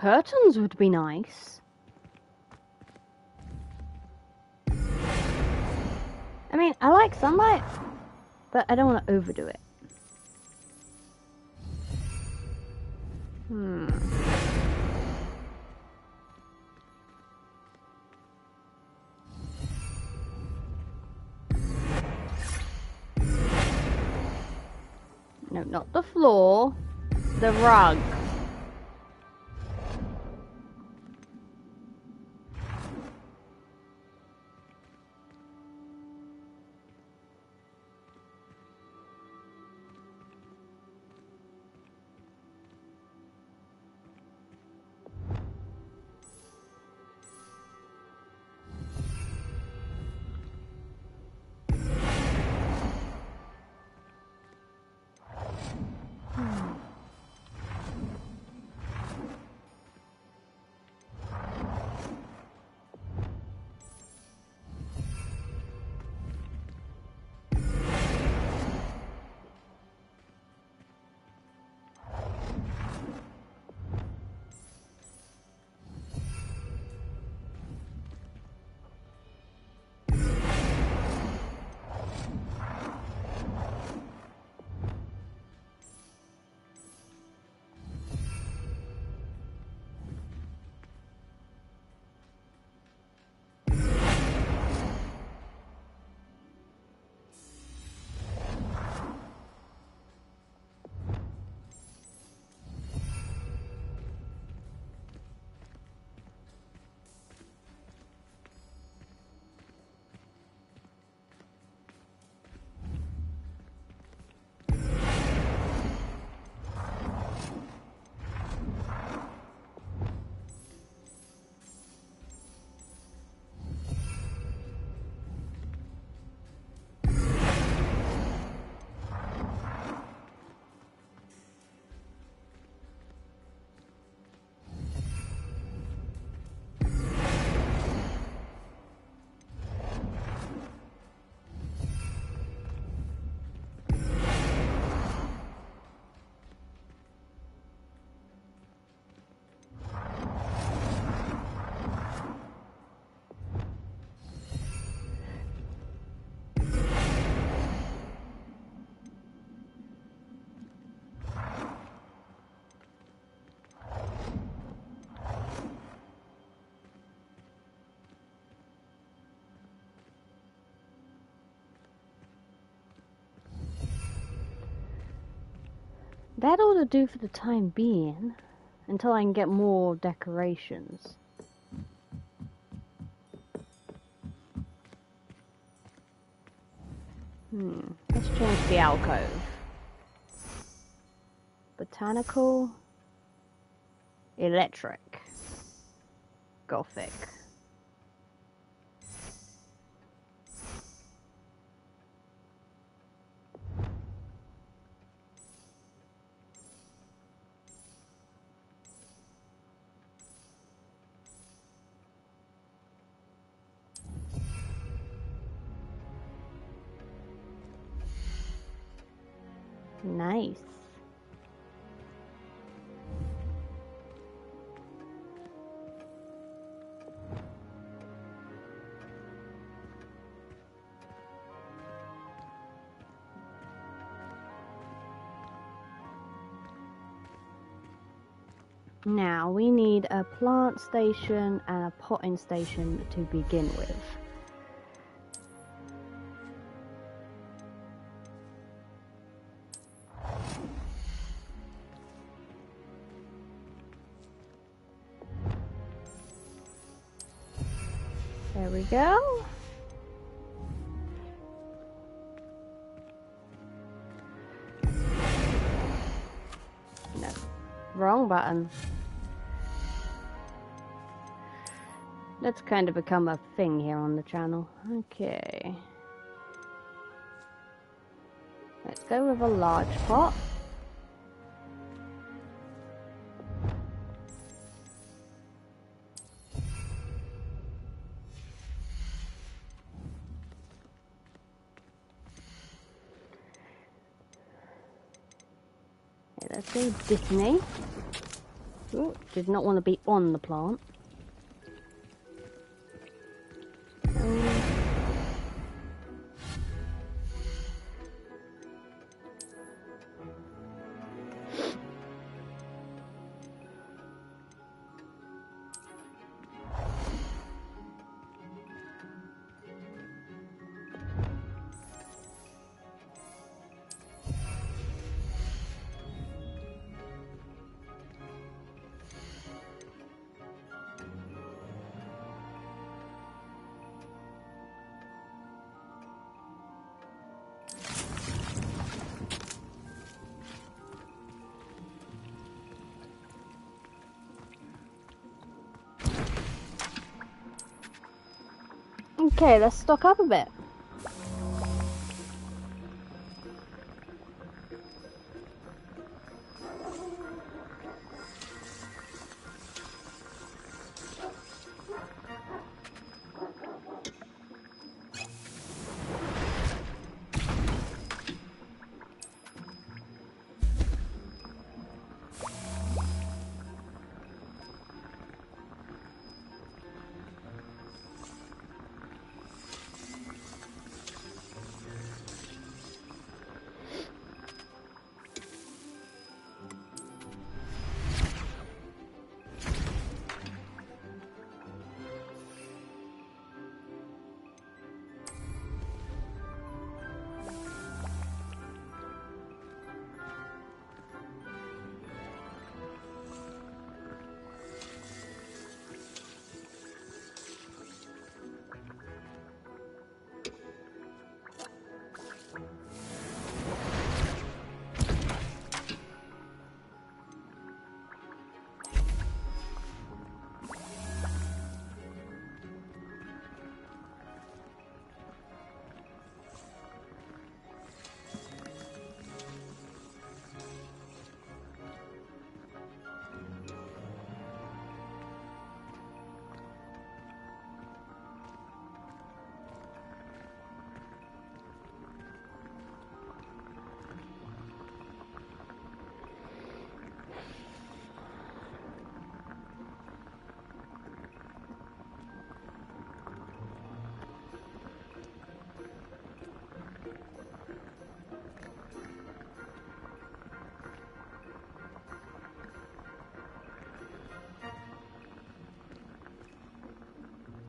curtains would be nice. I mean, I like sunlight, but I don't want to overdo it. No, not the floor. The rug. That ought to do for the time being, until I can get more decorations. Let's change the alcove. Botanical, electric, gothic. Nice. Now we need a plant station and a potting station to begin with. There we go. No, wrong button. That's kind of become a thing here on the channel. Okay. Let's go with a large pot. Okay, let's go Disney. Ooh, did not want to be on the plant. Okay, let's stock up a bit.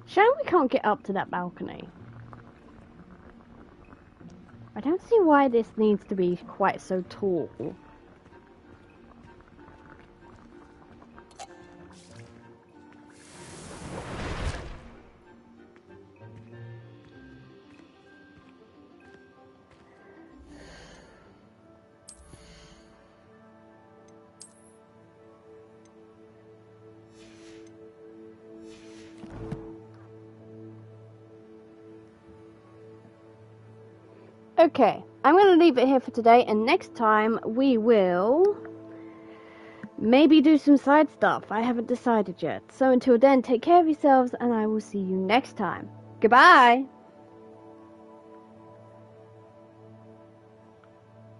Shame we can't get up to that balcony. I don't see why this needs to be quite so tall. Okay, I'm going to leave it here for today, and next time we will maybe do some side stuff. I haven't decided yet. So until then, take care of yourselves, and I will see you next time. Goodbye!